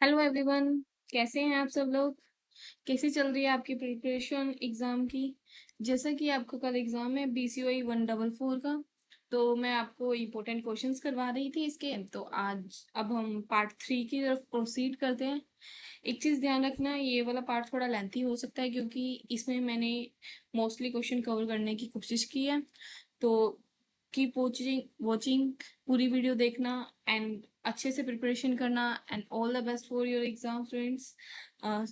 Hello everyone. कैसे हैं आप सब लोग? कैसी चल रही है आपकी प्रिपरेशन एग्ज़ाम की? जैसा कि आपका कल एग्ज़ाम है BCOE 144 का, तो मैं आपको इम्पोर्टेंट क्वेश्चंस करवा रही थी इसके। तो आज अब हम पार्ट 3 की तरफ प्रोसीड करते हैं। एक चीज़ ध्यान रखना, ये वाला पार्ट थोड़ा लेंथी हो सकता है क्योंकि इसमें मैंने मोस्टली क्वेश्चन कवर करने की कोशिश की है। तो कीप वॉचिंग वॉचिंग पूरी वीडियो देखना एंड अच्छे से प्रिपरेशन करना and all the best for your exam friends.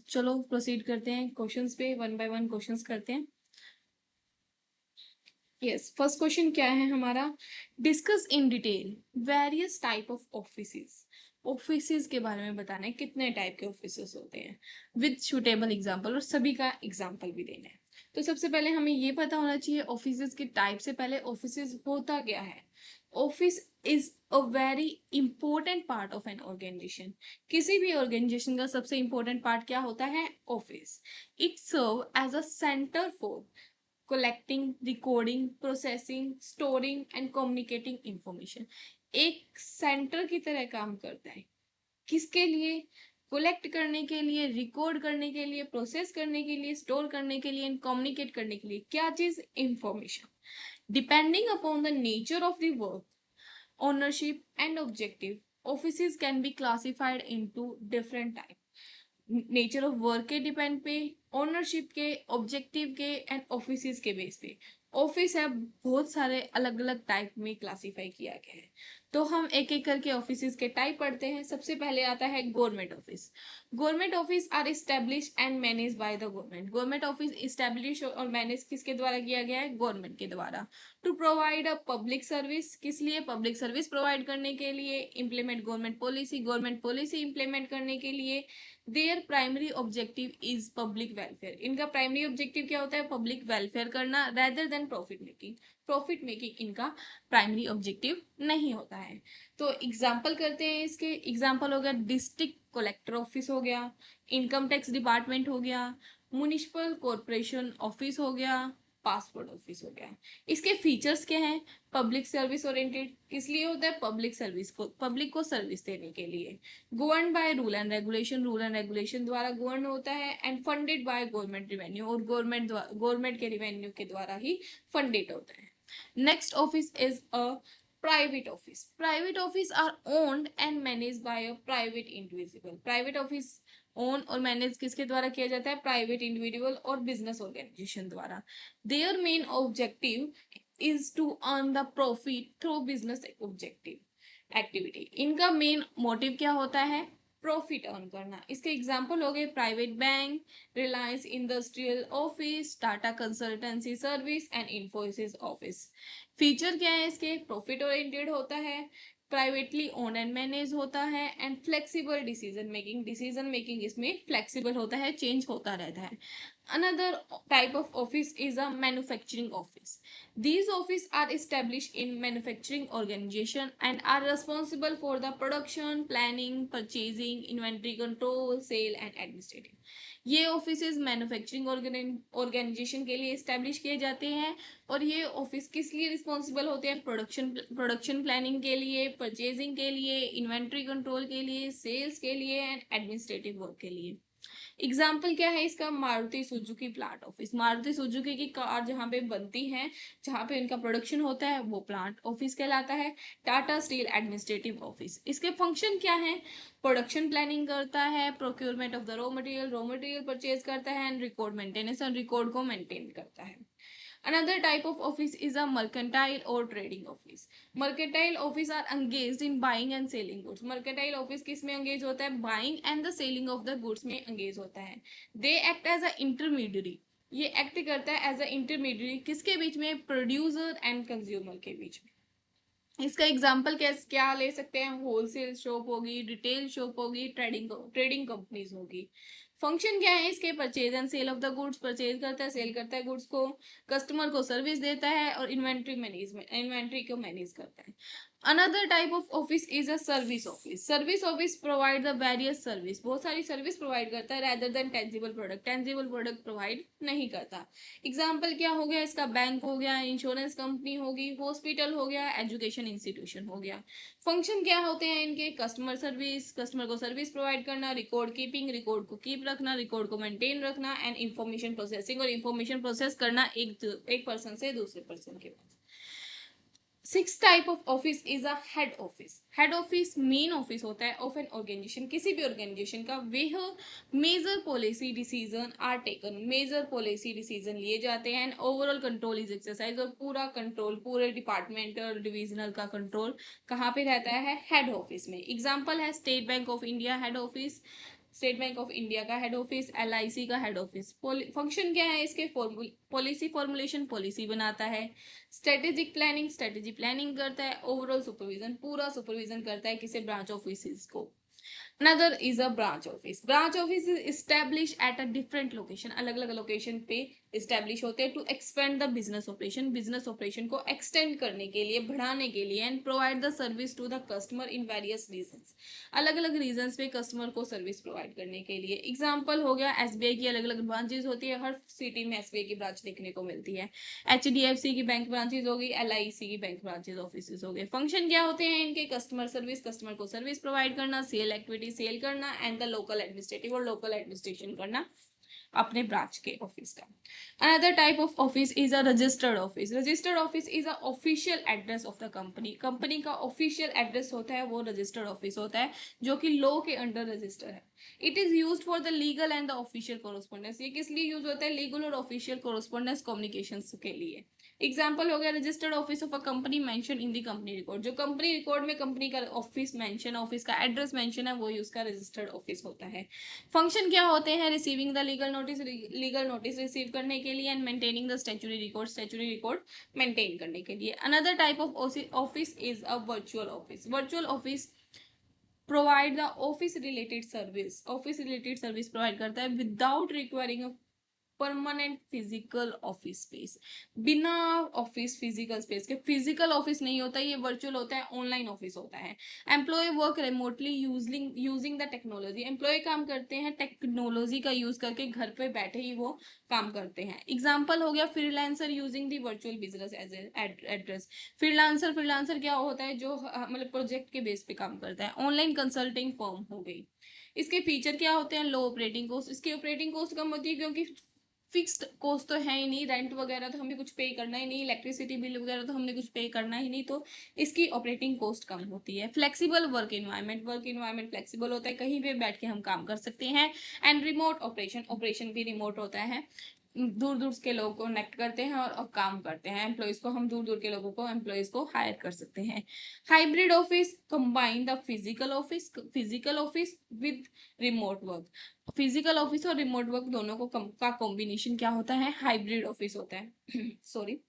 चलो प्रोसीड करते हैं क्वेश्चंस पे, वन बाय वन क्वेश्चंस करते हैं। यस, फर्स्ट क्वेश्चन क्या है हमारा? Discuss in detail various type of offices. Offices के बारे में बताना है, कितने टाइप के ऑफिसेस होते हैं विद सुटेबल एग्जांपल, और सभी का एग्जांपल भी देना है। तो सबसे पहले हमें ये पता होना चाहिए ऑफिसेस के टाइप से पहले ऑफिसेस होता क्या है। Office is a very important part of an organisation. किसी भी ऑर्गेनाइजेशन का सबसे इंपॉर्टेंट पार्ट क्या होता है? Office. It serve as a centre for collecting, recording, processing, storing and communicating information। एक सेंटर की तरह काम करता है। किसके लिए? कलेक्ट करने के लिए, रिकॉर्ड करने के लिए, प्रोसेस करने के लिए, स्टोर करने के लिए एंड कम्युनिकेट करने के लिए। क्या चीज? Information. Depending upon the nature of the work, ownership and objective, offices can be classified into different type। Nature of work के डिपेंड पे, ओनरशिप के, ऑब्जेक्टिव के एंड ऑफिस के बेस पे ऑफिस है बहुत सारे अलग अलग टाइप में क्लासिफाई किया गया है। तो हम एक एक करके ऑफिस के टाइप पढ़ते हैं। सबसे पहले आता है government office. Government office are establish and manage by the government. Government office establish और मैनेज किसके द्वारा किया गया है? गवर्नमेंट के द्वारा। To provide a public service, किस लिए? पब्लिक सर्विस प्रोवाइड करने के लिए। इम्प्लीमेंट गवर्नमेंट पॉलिसी इम्प्लीमेंट करने के लिए। There primary objective is public welfare. इनका प्राइमरी ऑब्जेक्टिव क्या होता है? पब्लिक वेलफेयर करना rather than profit making. Profit making इनका प्राइमरी ऑब्जेक्टिव नहीं होता है। तो एग्जाम्पल करते हैं इसके। एग्जाम्पल हो गया डिस्ट्रिक्ट कलेक्टर ऑफिस हो गया, इनकम टैक्स डिपार्टमेंट हो गया, म्युनिसिपल कॉरपोरेशन ऑफिस हो गया, पासपोर्ट ऑफिस हो गया। इसके फीचर्स क्या हैं? Public service oriented. किस लिए होता है? पब्लिक सर्विस को, पब्लिक को सर्विस देने के लिए। Govern by rule and regulation, rule and regulation द्वारा गवर्न होता है। And funded by government revenue, और गवर्नमेंट के रिवेन्यू के द्वारा ही फंडेड होता है। Next office is a private office. Private office are owned and manage by a private individual. Private office own और मैनेज किसके द्वारा किया जाता है? प्राइवेट इंडिविजुअल और बिजनेस ऑर्गेनाइजेशन द्वारा। Their main objective is to earn the profit through business objective activity. इनका main motive क्या होता है? प्रॉफिट अर्न करना। इसके एग्जाम्पल हो गए private bank, Reliance industrial office, Tata consultancy service and Infosys office. Feature क्या है इसके? प्रॉफिट ओरिएंटेड होता है, प्राइवेटली ओन एंड मैनेज होता है and flexible decision making. Decision making इसमें फ्लेक्सिबल होता है, चेंज होता रहता है। Another type of office is a manufacturing office. These offices are established in manufacturing organization and are responsible for the production, planning, purchasing, inventory control, sale and administrative। ये offices manufacturing organisation के लिए establish किए जाते हैं। और ये office किस लिए रिस्पॉन्सिबल होते हैं? प्रोडक्शन प्लानिंग के लिए, परचेजिंग के लिए, इन्वेंट्री कंट्रोल के लिए, सेल्स के लिए एंड एडमिनिस्ट्रेटिव वर्क के लिए। एग्जाम्पल क्या है इसका? Maruti Suzuki plant office. Maruti Suzuki की कार जहाँ पे बनती है, जहाँ पे इनका प्रोडक्शन होता है, वो प्लांट ऑफिस कहलाता है। Tata steel administrative office. इसके फंक्शन क्या है? प्रोडक्शन प्लानिंग करता है, procurement of the raw material purchase करता है एंड रिकॉर्ड मेंटेनेंस और रिकॉर्ड को मेंटेन करता है। Another type of office is a mercantile or trading office. Mercantile office are engaged in buying and selling goods. Mercantile office किस में engage होता है? Buying and the selling of the goods में engage होता है। They act as a intermediary. ये act करता है as a intermediary किसके बीच में? Producer and consumer के बीच में। इसका एग्जाम्पल क्या ले सकते हैं? होलसेल शॉप होगी, रिटेल शॉप होगी, ट्रेडिंग कंपनीज होगी। फंक्शन क्या है इसके? Purchase and sale of the goods. Purchase करता है, सेल करता है गुड्स को, कस्टमर को सर्विस देता है और इन्वेंट्री को मैनेज करता है। Another type of office is a service office. Service office provide the various service, बहुत सारी सर्विस प्रोवाइड करता है rather than tangible product. Tangible product provide नहीं करता। एग्जाम्पल क्या हो गया इसका? बैंक हो गया, इंश्योरेंस कंपनी होगी, हॉस्पिटल हो गया, एजुकेशन इंस्टीट्यूशन हो गया। फंक्शन क्या होते हैं इनके? कस्टमर सर्विस, कस्टमर को सर्विस प्रोवाइड करना, रिकॉर्ड कीपिंग, रिकॉर्ड को कीप रखना, रिकॉर्ड को मेंटेन रखना, एंड इंफॉर्मेशन प्रोसेसिंग, और इंफॉर्मेशन प्रोसेस करना एक पर्सन से दूसरे पर्सन के पास। Six type of office is a head office. Head office main office होता है ऑफ एन ऑर्गेनाइजेशन, किसी भी ऑर्गेनाइजेशन का। Where major policy decision are taken, major policy decision लिए जाते हैं, and overall control is exercise, और पूरा कंट्रोल, पूरे डिपार्टमेंट और डिविजनल का कंट्रोल कहाँ पे रहता है? हेड ऑफिस में। एग्जाम्पल है state bank of India head office, state bank of India का हेड ऑफिस, LIC का हेड ऑफिस। फंक्शन क्या है इसके? पॉलिसी फॉर्मुलेशन, पॉलिसी बनाता है। स्ट्रेटेजिक प्लानिंग, स्ट्रेटेजी प्लानिंग करता है। ओवरऑल सुपरविजन, पूरा सुपरविजन करता है किसी ब्रांच ऑफिस को। Another is a branch office. Branch office is established at a different location. अलग अलग लोकेशन पे establish होते हैं to expand the business operation. business operation को extend करने के लिए, बढ़ाने के लिए, and provide the service to the customer in various reasons. अलग अलग reasons पे customer को service provide करने के लिए। Example हो गया SBI की अलग अलग branches होती है, हर city में SBI की branch देखने को मिलती है। HDFC की बैंक ब्रांचेज हो गई, LIC की बैंक ब्रांचेज ऑफिस हो गए। फंक्शन क्या होते हैं इनके? कस्टमर सर्विस, कस्टमर को सर्विस प्रोवाइड करना, सेल एक्टिविटी सेल करना, एंड द लोकल एडमिनिस्ट्रेटिव, और लोकल एडमिनिस्ट्रेशन करना अपने ब्रांच के ऑफिस का। Another type of office is a registered office. Registered office is a official address of the company. Company का official address होता है वो रजिस्टर्ड ऑफिस होता है, जो कि लॉ के अंडर रजिस्टर है। It is used for the legal and the official correspondence. ये किस लिए यूज होता है? लीगल और ऑफिशियल कोरोस्पोंडेंस कम्युनिकेशन के लिए। एग्जाम्पल हो गया registered office of a company mention in the company record. जो कंपनी रिकॉर्ड में कंपनी का ऑफिस मेंशन, ऑफिस का एड्रेस मेंशन है, वो ही उसका रजिस्टर्ड ऑफिस होता है। फंक्शन क्या होते हैं? Receiving the legal notice, legal notice receive करने के लिए, and maintaining the statutory record maintain करने के लिए। Another type of office is a virtual office. Virtual office provide the office related service. Office related service provide करता है without requiring a permanent physical office space. बिना office physical space के, physical office नहीं होता, ये virtual होता है, online office होता है। Employ work remotely using the technology. Employ काम करते हैं टेक्नोलॉजी का यूज करके, घर पे बैठे ही वो काम करते हैं। एग्जाम्पल हो गया freelancer using the virtual business as address. Freelancer क्या होता है? जो मतलब प्रोजेक्ट के बेस पे काम करता है। ऑनलाइन कंसल्टिंग फर्म हो गई। इसके फीचर क्या होते हैं? लो ऑपरेटिंग कॉस्ट। इसकी ऑपरेटिंग कॉस्ट कम होती है क्योंकि फिक्स्ड कॉस्ट तो है ही नहीं, रेंट वगैरह तो हमें कुछ पे करना ही नहीं, इलेक्ट्रिसिटी बिल वगैरह तो हमने कुछ पे करना ही नहीं, तो इसकी ऑपरेटिंग कॉस्ट कम होती है। Flexible work environment, work environment flexible होता है, कहीं पे बैठ के हम काम कर सकते हैं। एंड रिमोट ऑपरेशन, ऑपरेशन भी रिमोट होता है, दूर दूर के लोगों को कनेक्ट करते हैं और काम करते हैं। एम्प्लॉयज को हम दूर दूर के लोगों को, एम्प्लॉयज को हायर कर सकते हैं। Hybrid office combine the physical office with remote work. Physical office और रिमोट वर्क दोनों को का कॉम्बिनेशन क्या होता है? हाइब्रिड ऑफिस होता है। Sorry.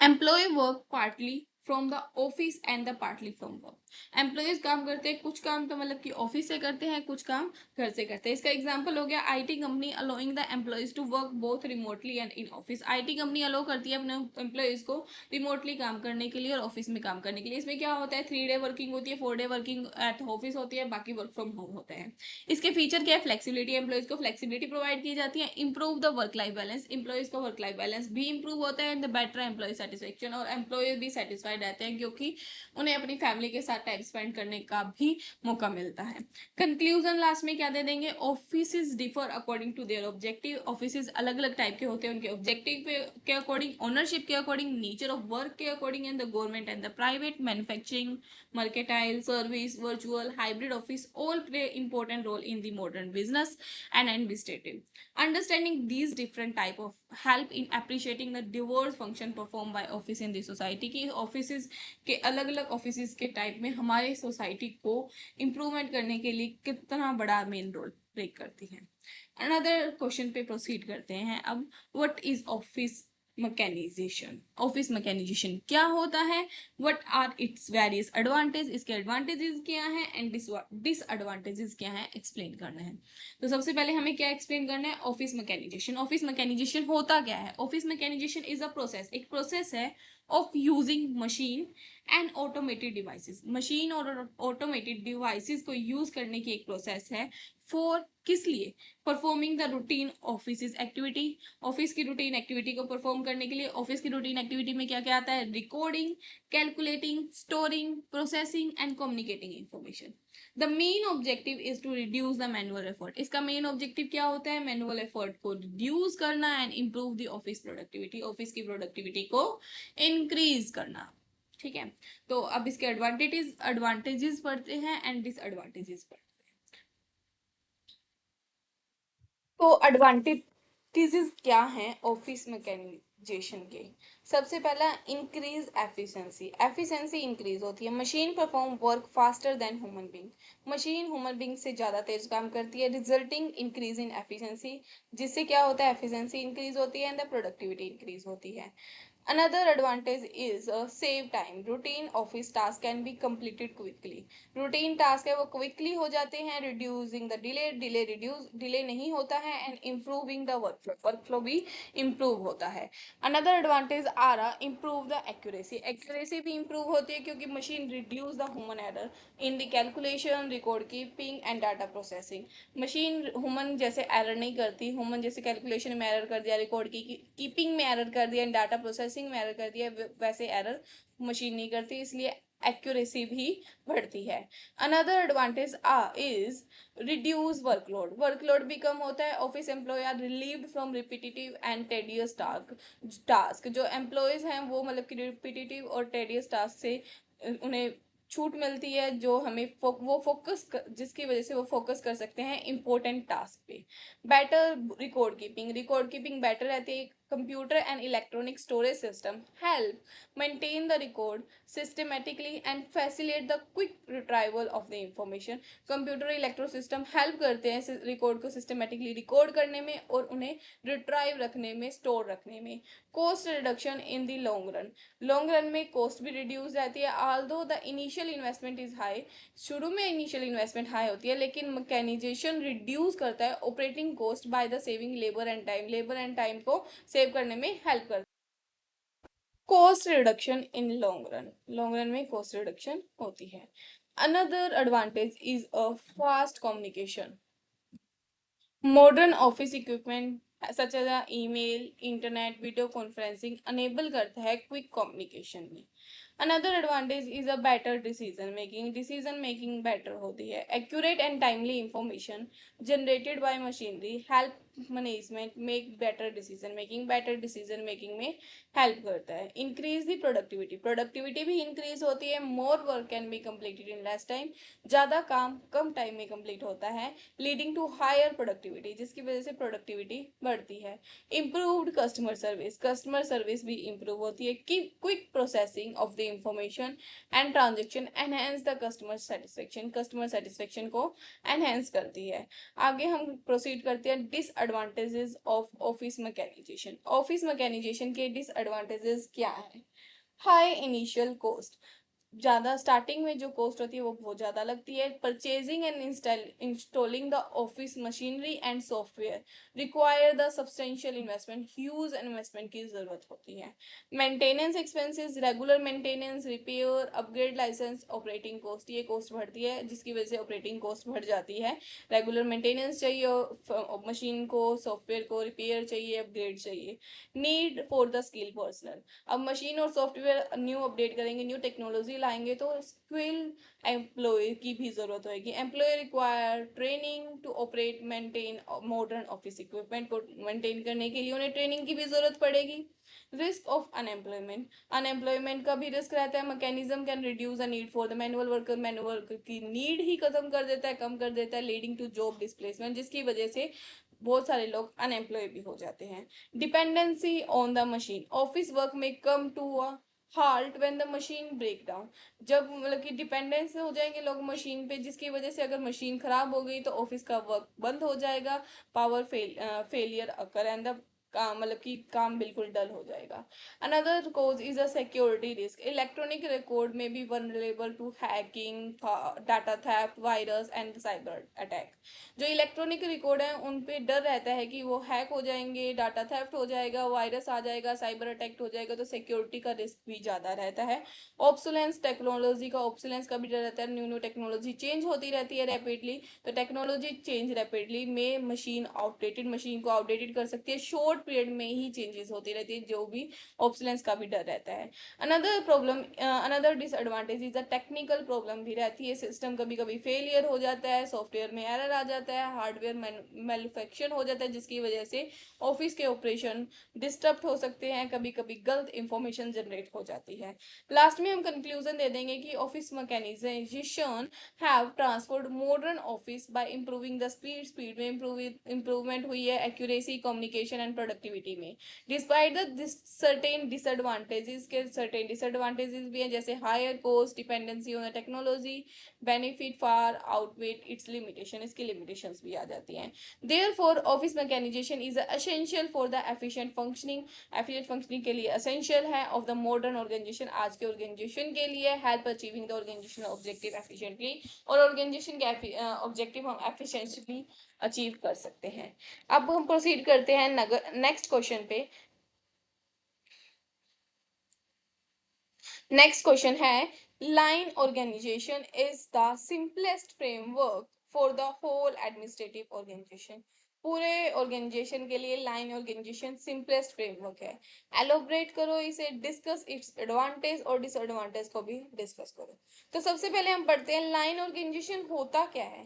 Employ work partly from the office and the partly from work. Employees काम करते हैं, कुछ काम तो मतलब कि ऑफिस से करते हैं, कुछ काम घर से करते हैं। इसका एग्जांपल हो गया IT company allowing the employees to work both remotely and in office. IT company allow करती है अपने एम्प्लॉयज को रिमोटली काम करने के लिए और ऑफिस में काम करने के लिए। इसमें क्या होता है? 3 डे वर्किंग होती है, 4 डे वर्किंग एट ऑफिस होती है, बाकी वर्क फ्रॉम होम होता है। इसके फीचर क्या है? फ्लेक्सिबिलिटी, एम्प्लॉयज को फ्लेक्सिबिलिटी प्रोवाइड की जाती है। Improve the work life balance, employees का वर्क लाइफ बैलेंस भी इंप्रूव होता है, and the better employ satisfaction, और एम्प्लॉय भी सेटिस्फाइड रहते हैं क्योंकि उन्हें अपनी फैमिली के साथ टाइम स्पेंड करने का भी मौका मिलता है। कंक्लूजन लास्ट में क्या दे देंगे? Offices differ according to their objective. Offices अलग अलग टाइप के होते हैं उनके ऑब्जेक्टिव के अकॉर्डिंग, ओनरशिप के अकॉर्डिंग, नेचर ऑफ वर्क के according, and the government and the private, manufacturing, mercantile, service, virtual, hybrid office all play important role in the modern business and administrative. Understanding these different type of help in appreciating the diverse function performed by office in the society की offices के अलग अलग office के type में हमारे society को improvement करने के लिए कितना बड़ा मेन रोल प्ले करती है। अनदर क्वेश्चन पे प्रोसीड करते हैं अब। What is office mechanisation? Office mechanisation क्या होता है? What are its various advantage, इसके एडवांटेजेस क्या हैं एंड डिसएडवांटेजेस क्या हैं, एक्सप्लेन करना है। तो सबसे पहले हमें क्या एक्सप्लेन करना है? Office mechanisation. ऑफिस मैकेनाइजेशन होता क्या है? Office mechanisation is a process, एक प्रोसेस है of using machine and automated devices. Machine और ऑटोमेटेड डिवाइसेस को यूज करने की एक प्रोसेस है फॉर किस लिए? Performing the routine office activity. Office की रूटीन एक्टिविटी को परफॉर्म करने के लिए ऑफिस की रूटीन एक्टिविटी में क्या क्या आता है? Recording, calculating, storing, processing and communicating information. The main objective is to reduce the manual effort. इसका मेन ऑब्जेक्टिव क्या होता है? मैनुअल एफर्ट को रिड्यूस करना and improve the office productivity. Office की प्रोडक्टिविटी को इंक्रीज करना। ठीक है, तो अब इसके एडवांटेजेस पढ़ते हैं एंड डिसएडवांटेजेस पढ़ते हैं। तो एडवांटेजेस क्या हैं ऑफिस मैकेनाइजेशन के? सबसे पहला, इंक्रीज एफिशिएंसी। एफिशिएंसी इंक्रीज होती है। Machine perform work faster than human being. Machine human being से ज़्यादा तेज काम करती है, रिजल्टिंग इंक्रीज इन एफिशिएंसी। जिससे क्या होता है? एफिशिएंसी इंक्रीज होती है एंड द प्रोडक्टिविटी इंक्रीज होती है। Another advantage is save time. Routine office tasks can be completed quickly. Routine task है वो quickly हो जाते हैं, reducing the delay नहीं होता है and improving the workflow. Workflow भी improve होता है. Another advantage आ रहा, improve the accuracy. Accuracy भी improve होती है क्योंकि machine reduce the human error in the calculation, record keeping and data processing. Machine human जैसे एरर नहीं करती, ह्यूमन जैसे कैलकुलेशन में एरर कर दिया, रिकॉर्ड की कीपिंग में एरर कर दिया, डाटा प्रोसेसिंग में एरर कर दिया, वैसे एरर मशीन नहीं करती, इसलिए एक्यूरेसी भी बढ़ती है। Another advantage is reduce workload. Workload भी कम होता है। Office employ are relieved from repetitive and tedious task. जो एम्प्लॉयज हैं वो मतलब कि रिपीटेटिव और टेडियस टास्क से उन्हें छूट मिलती है, जो हमें जिसकी वजह से वो फोकस कर सकते हैं इंपॉर्टेंट टास्क पे। बेटर रिकॉर्ड कीपिंग बेटर रहती है। Computer and electronic storage system help maintain the record systematically and facilitate the quick retrieval of the information. Computer electro system help करते हैं रिकॉर्ड को सिस्टमेटिकली रिकॉर्ड करने में और उन्हें रिट्राइव रखने में, स्टोर रखने में। Cost reduction in the long run में कॉस्ट भी रिड्यूस रहती है। Aldous the initial investment is high. शुरू में इनिशियल इन्वेस्टमेंट हाई होती है, लेकिन मैकेनाइजेशन रिड्यूस करता है operating cost by the saving labour and time को सेव करने में हेल्प करता है। Cost reduction in long run में कॉस्ट रिडक्शन होती है। Another advantage is a fast communication. Modern office equipment such as email, internet, video conferencing enable करता है क्विक कम्युनिकेशन में। Another advantage is a better decision making better होती है। Accurate and timely information generated by machinery help management make better decision making में help करता है। Increase the productivity भी increase होती है। More work can be completed in less time. ज़्यादा काम कम टाइम में कंप्लीट होता है, लीडिंग टू हायर प्रोडक्टिविटी, जिसकी वजह से प्रोडक्टिविटी बढ़ती है। इम्प्रूव्ड कस्टमर सर्विस भी इम्प्रूव होती है। Quick processing of the information and transaction enhance the customer satisfaction को एनहेंस करती है। आगे हम प्रोसीड करते हैं disadvantages of office mechanisation. Office mechanisation के डिसएडवांटेजेस क्या है? High initial cost. ज़्यादा स्टार्टिंग में जो कॉस्ट होती है वो बहुत ज़्यादा लगती है। Purchasing and installing the office machinery and software require the substantial investment. Huge investment की ज़रूरत होती है। Maintenance expenses, regular maintenance, repair, upgrade licence, operating cost, ये कॉस्ट बढ़ती है जिसकी वजह से ऑपरेटिंग कॉस्ट बढ़ जाती है। रेगुलर मेंटेनेंस चाहिए मशीन को, सॉफ्टवेयर को, रिपेयर चाहिए, अपग्रेड चाहिए। Need for the skill personal. अब मशीन और सॉफ्टवेयर न्यू अपडेट करेंगे, न्यू टेक्नोलॉजी लाएंगे तो स्किल एम्प्लॉय की भी जरूरत होगी। Employ require training to operate maintain modern office equipment को मेंटेन करने के लिए उन्हें ट्रेनिंग की भी जरूरत पड़ेगी। रिस्क ऑफ अनएम्प्लॉयमेंट का भी रिस्क रहता है। Mechanism can reduce the need for the manual worker की नीड ही खत्म कर देता है, कम कर देता है, लीडिंग टू जॉब डिस्प्लेसमेंट, जिसकी वजह से बहुत सारे लोग अनएम्प्लॉय भी हो जाते हैं। Dependency on the machine. Office work may come to a halt when the machine break down. जब मतलब कि डिपेंडेंस हो जाएंगे लोग मशीन पे, जिसकी वजह से अगर मशीन खराब हो गई तो ऑफिस का वर्क बंद हो जाएगा। फेलियर अकर एंड द काम मतलब कि काम बिल्कुल डल हो जाएगा। Another cause is a security risk, electronic record may be vulnerable to hacking, data theft, virus and cyber attack. जो इलेक्ट्रॉनिक रिकॉर्ड है उन पे डर रहता है कि वो हैक हो जाएंगे, डाटा थेफ्ट हो जाएगा, वायरस आ जाएगा, साइबर अटैक हो जाएगा, तो सिक्योरिटी का रिस्क भी ज़्यादा रहता है। ऑब्सोलेंस, टेक्नोलॉजी का ऑब्सोलेंस का भी डर रहता है, न्यू न्यू टेक्नोलॉजी चेंज होती रहती है रैपिडली, तो टेक्नोलॉजी चेंज रैपिडली में मशीन आउटडेटेड, मशीन को आउटडेटेड कर सकती है, शॉर्ट पीरियड में ही चेंजेस होती रहती है, जो भी ऑब्सोलेंस का भी डर रहता है। Another problem, another disadvantage is a technical problem भी रहती है, सिस्टम कभी कभी फेलियर हो जाता है, सॉफ्टवेयर में एरर आ जाता है, हार्डवेयर मैन्युफैक्चर हो जाता है, जिसकी वजह से ऑफिस के ऑपरेशन डिस्टर्ब हो सकते हैं, कभी कभी गलत इंफॉर्मेशन जनरेट हो जाती है। लास्ट में हम कंक्लूजन दे देंगे कि office mechanisation have transformed modern office by improving the speed, speed में इंप्रूवमेंट हुई है, एक्यूरेसी, कम्युनिकेशन एंड प्रोडक्टिविटी में। डिस्पाइट द सर्टेन डिसएडवांटेजेस, के सर्टेन डिसएडवांटेजेस भी हैं, जैसे higher cost, dependency on the technology, benefit far outweigh its limitation, इसकी limitations भी आ जाती हैं। Therefore office mechanisation is essential for the efficient functioning, efficient functioning के लिए एसेंशियल है ऑफ द मॉडर्न ऑर्गेनाइजेशन, आज के ऑर्गेनाइजेशन के लिए, help achieving the organisation objective efficiently, और ऑर्गेनाइजेशन के ऑब्जेक्टिव हम एफिशिएंटली अचीव कर सकते हैं। अब हम प्रोसीड करते हैं नेक्स्ट क्वेश्चन पे। नेक्स्ट क्वेश्चन है, line organisation is the simplest framework for the whole administrative organisation. पूरे ऑर्गेनाइजेशन के लिए लाइन ऑर्गेनाइजेशन सिंपलेस्ट फ्रेमवर्क है। एलोबरेट करो इसे, डिस्कस इट्स एडवांटेज और डिसएडवांटेज को भी डिस्कस करो। तो सबसे पहले हम पढ़ते हैं लाइन ऑर्गेनाइजेशन होता क्या है।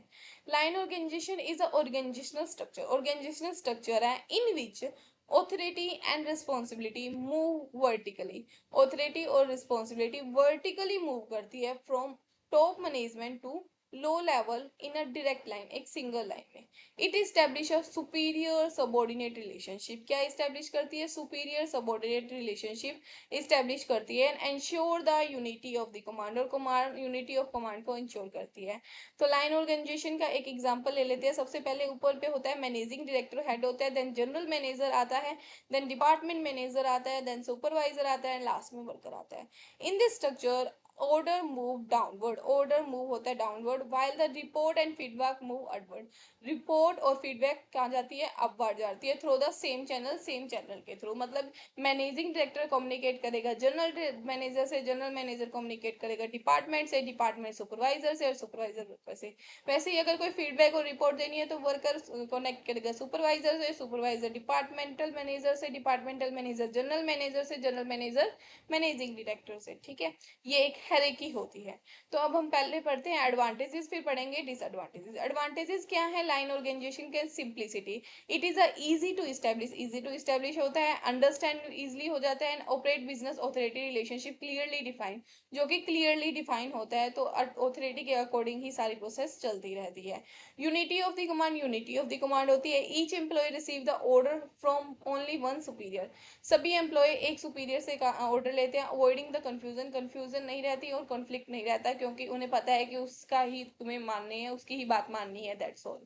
Line organisation is a organisational structure, organisational structure है in which authority and responsibility move vertically, authority और रिस्पॉन्सिबिलिटी वर्टिकली मूव करती है from top management to low level in a direct line, एक single line में। It establish a superior subordinate relationship, क्या establish करती है, superior subordinate relationship establish करती है, and ensure the unity of the command, और कमांड यूनिटी ऑफ कमांड को ensure करती है। तो लाइन ऑर्गेनाइजेशन का एक एग्जांपल ले लेते हैं। सबसे पहले ऊपर पे होता है मैनेजिंग डायरेक्टर, हेड होता है, देन जनरल मैनेजर आता है, देन डिपार्टमेंट मैनेजर आता है, देन सुपरवाइजर आता है, लास्ट में वर्कर आता है। In this structure order move downward, order move होता है downward, while the report and feedback move upward, report और फीडबैक कहाँ जाती है, अपवर्ड जाती है, through the same channel, same channel के थ्रू। मतलब मैनेजिंग डायरेक्टर कम्युनिकेट करेगा जनरल मैनेजर से, जनरल मैनेजर कम्युनिकेट करेगा डिपार्टमेंट से, डिपार्टमेंट सुपरवाइजर से, और सुपरवाइजर वर्कर से। वैसे ही अगर कोई फीडबैक और रिपोर्ट देनी है तो वर्कर कनेक्ट करेगा सुपरवाइजर से, सुपरवाइजर डिपार्टमेंटल मैनेजर से, डिपार्टमेंटल मैनेजर जनरल मैनेजर से, जनरल मैनेजर मैनेजिंग डायरेक्टर से। ठीक है, ये एक हायरार्की होती है। तो अब हम पहले पढ़ते हैं एडवांटेजेस, फिर पढ़ेंगे डिसएडवांटेजेस। एडवांटेजेस क्या है लाइन ऑर्गेनाइजेशन के, simplicity, it is a easy to establish, easy to establish होता है, अंडरस्टैंड इजीली हो जाता है, and operate business authority relationship clearly defined, जो कि क्लियरली डिफाइन होता है, तो ऑथोरिटी के अकॉर्डिंग ही सारी प्रोसेस चलती रहती है। Unity of the command, unity of the command होती है, each employ receive the order from only one superior, सभी एम्प्लॉय एक सुपीरियर से ऑर्डर लेते हैं, अवॉइडिंग द कंफ्यूजन, कंफ्यूजन नहीं रहती और कॉन्फ्लिक्ट नहीं रहता, क्योंकि उन्हें पता है कि उसका ही तुम्हें माननी है, उसकी ही बात माननी है, that's all.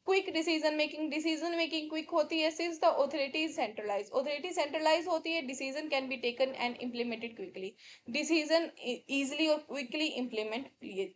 Quick decision making quick होती है, since the authority is centralise, authority centralise होती है, decision can be taken and implemented quickly, decision easily और क्विकली इम्प्लीमेंट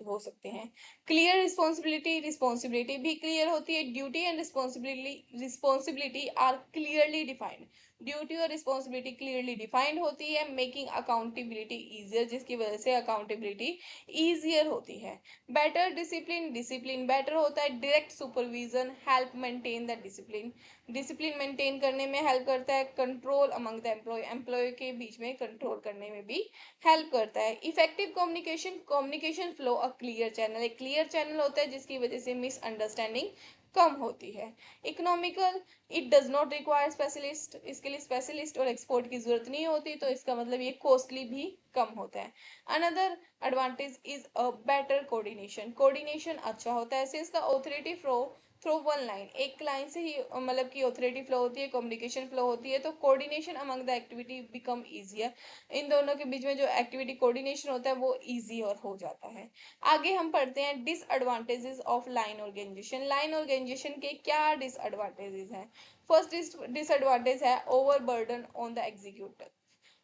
हो सकते हैं। क्लियर रिस्पॉन्सिबिलिटी, रिस्पॉन्सिबिलिटी भी क्लियर होती है, duty and responsibility are clearly defined, duty और रिस्पॉन्सिबिलिटी क्लियरली डिफाइंड होती है, मेकिंग अकाउंटेबिलिटी ईजियर, जिसकी वजह से अकाउंटेबिलिटी ईजियर होती है। बेटर डिसिप्लिन, डिसिप्लिन बेटर होता है, direct supervision help maintain the discipline, discipline maintain करने में हेल्प करता है, control among the employ, employ के बीच में कंट्रोल करने में भी हेल्प करता है। Effective communication, communication flow a clear channel, एक क्लियर चैनल होता है, जिसकी वजह से मिसअंडरस्टैंडिंग कम होती है। Economical, it does not require specialist, इसके लिए स्पेशलिस्ट और एक्सपोर्ट की जरूरत नहीं होती, तो इसका मतलब ये कॉस्टली भी कम होता है। Another advantage is a better coordination, coordination अच्छा होता है, since the authority flow through one line, एक लाइन से ही मतलब कि ऑथोरिटी फ्लो होती है, कम्युनिकेशन फ्लो होती है, तो coordination among the activity become easier, इन दोनों के बीच में जो एक्टिविटी कोऑर्डिनेशन होता है वो ईजी और हो जाता है। आगे हम पढ़ते हैं disadvantages of line organization. Line organisation के क्या डिसएडवांटेजेस हैं। फर्स्ट डिसएडवांटेज है over burden on the executive.